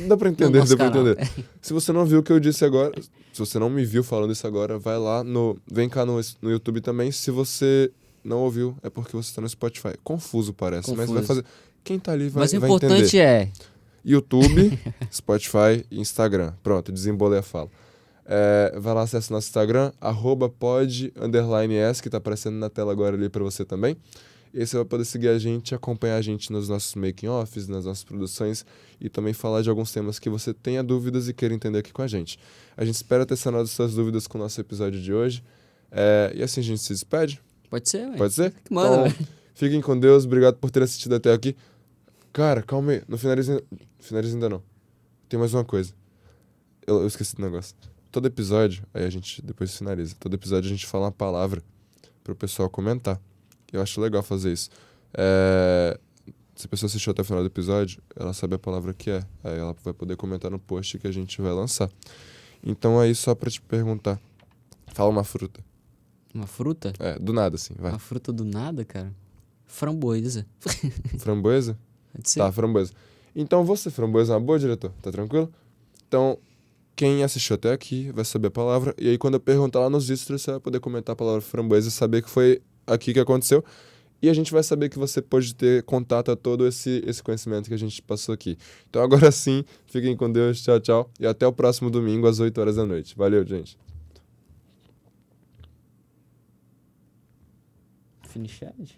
Dá pra No entender, nosso dá pra canal. entender. Se você não viu o que eu disse agora, se você não me viu falando isso agora, vai lá no. Vem cá no YouTube também. Se você não ouviu, é porque você tá no Spotify. Confuso parece, mas vai Confuso. fazer. Quem tá ali Mas o vai entender. importante é. YouTube, Spotify e Instagram. Pronto, desembolei a fala. Vai lá, acessa nosso Instagram, @pod_s, que tá aparecendo na tela agora ali pra você também. E aí você vai poder seguir a gente, acompanhar a gente nos nossos making-offs, nas nossas produções e também falar de alguns temas que você tenha dúvidas e queira entender aqui com a gente. A gente espera ter sanado suas dúvidas com o nosso episódio de hoje. E assim a gente se despede. Pode ser, velho. Pode ser? Que manda, Então, velho. fiquem com Deus, obrigado por ter assistido até aqui. Cara, calma aí, não finaliza ainda não. Tem mais uma coisa. Eu esqueci do negócio. Todo episódio, aí a gente depois finaliza. Todo episódio a gente fala uma palavra pro pessoal comentar. Eu acho legal fazer isso. Se a pessoa assistiu até o final do episódio, ela sabe a palavra que é. Aí ela vai poder comentar no post que a gente vai lançar. Então aí, só pra te perguntar. Fala uma fruta. Uma fruta? Do nada, assim, vai. Uma fruta do nada, cara? Framboesa. Framboesa? Pode ser. Tá, framboesa. Então você, framboesa é uma boa, diretor? Tá tranquilo? Então, quem assistiu até aqui vai saber a palavra. E aí, quando eu perguntar lá nos extras, você vai poder comentar a palavra framboesa e saber que foi aqui que aconteceu. E a gente vai saber que você pode ter contato a todo esse conhecimento que a gente passou aqui. Então, agora sim, fiquem com Deus. Tchau, tchau. E até o próximo domingo, às 8 horas da noite. Valeu, gente. Finichad?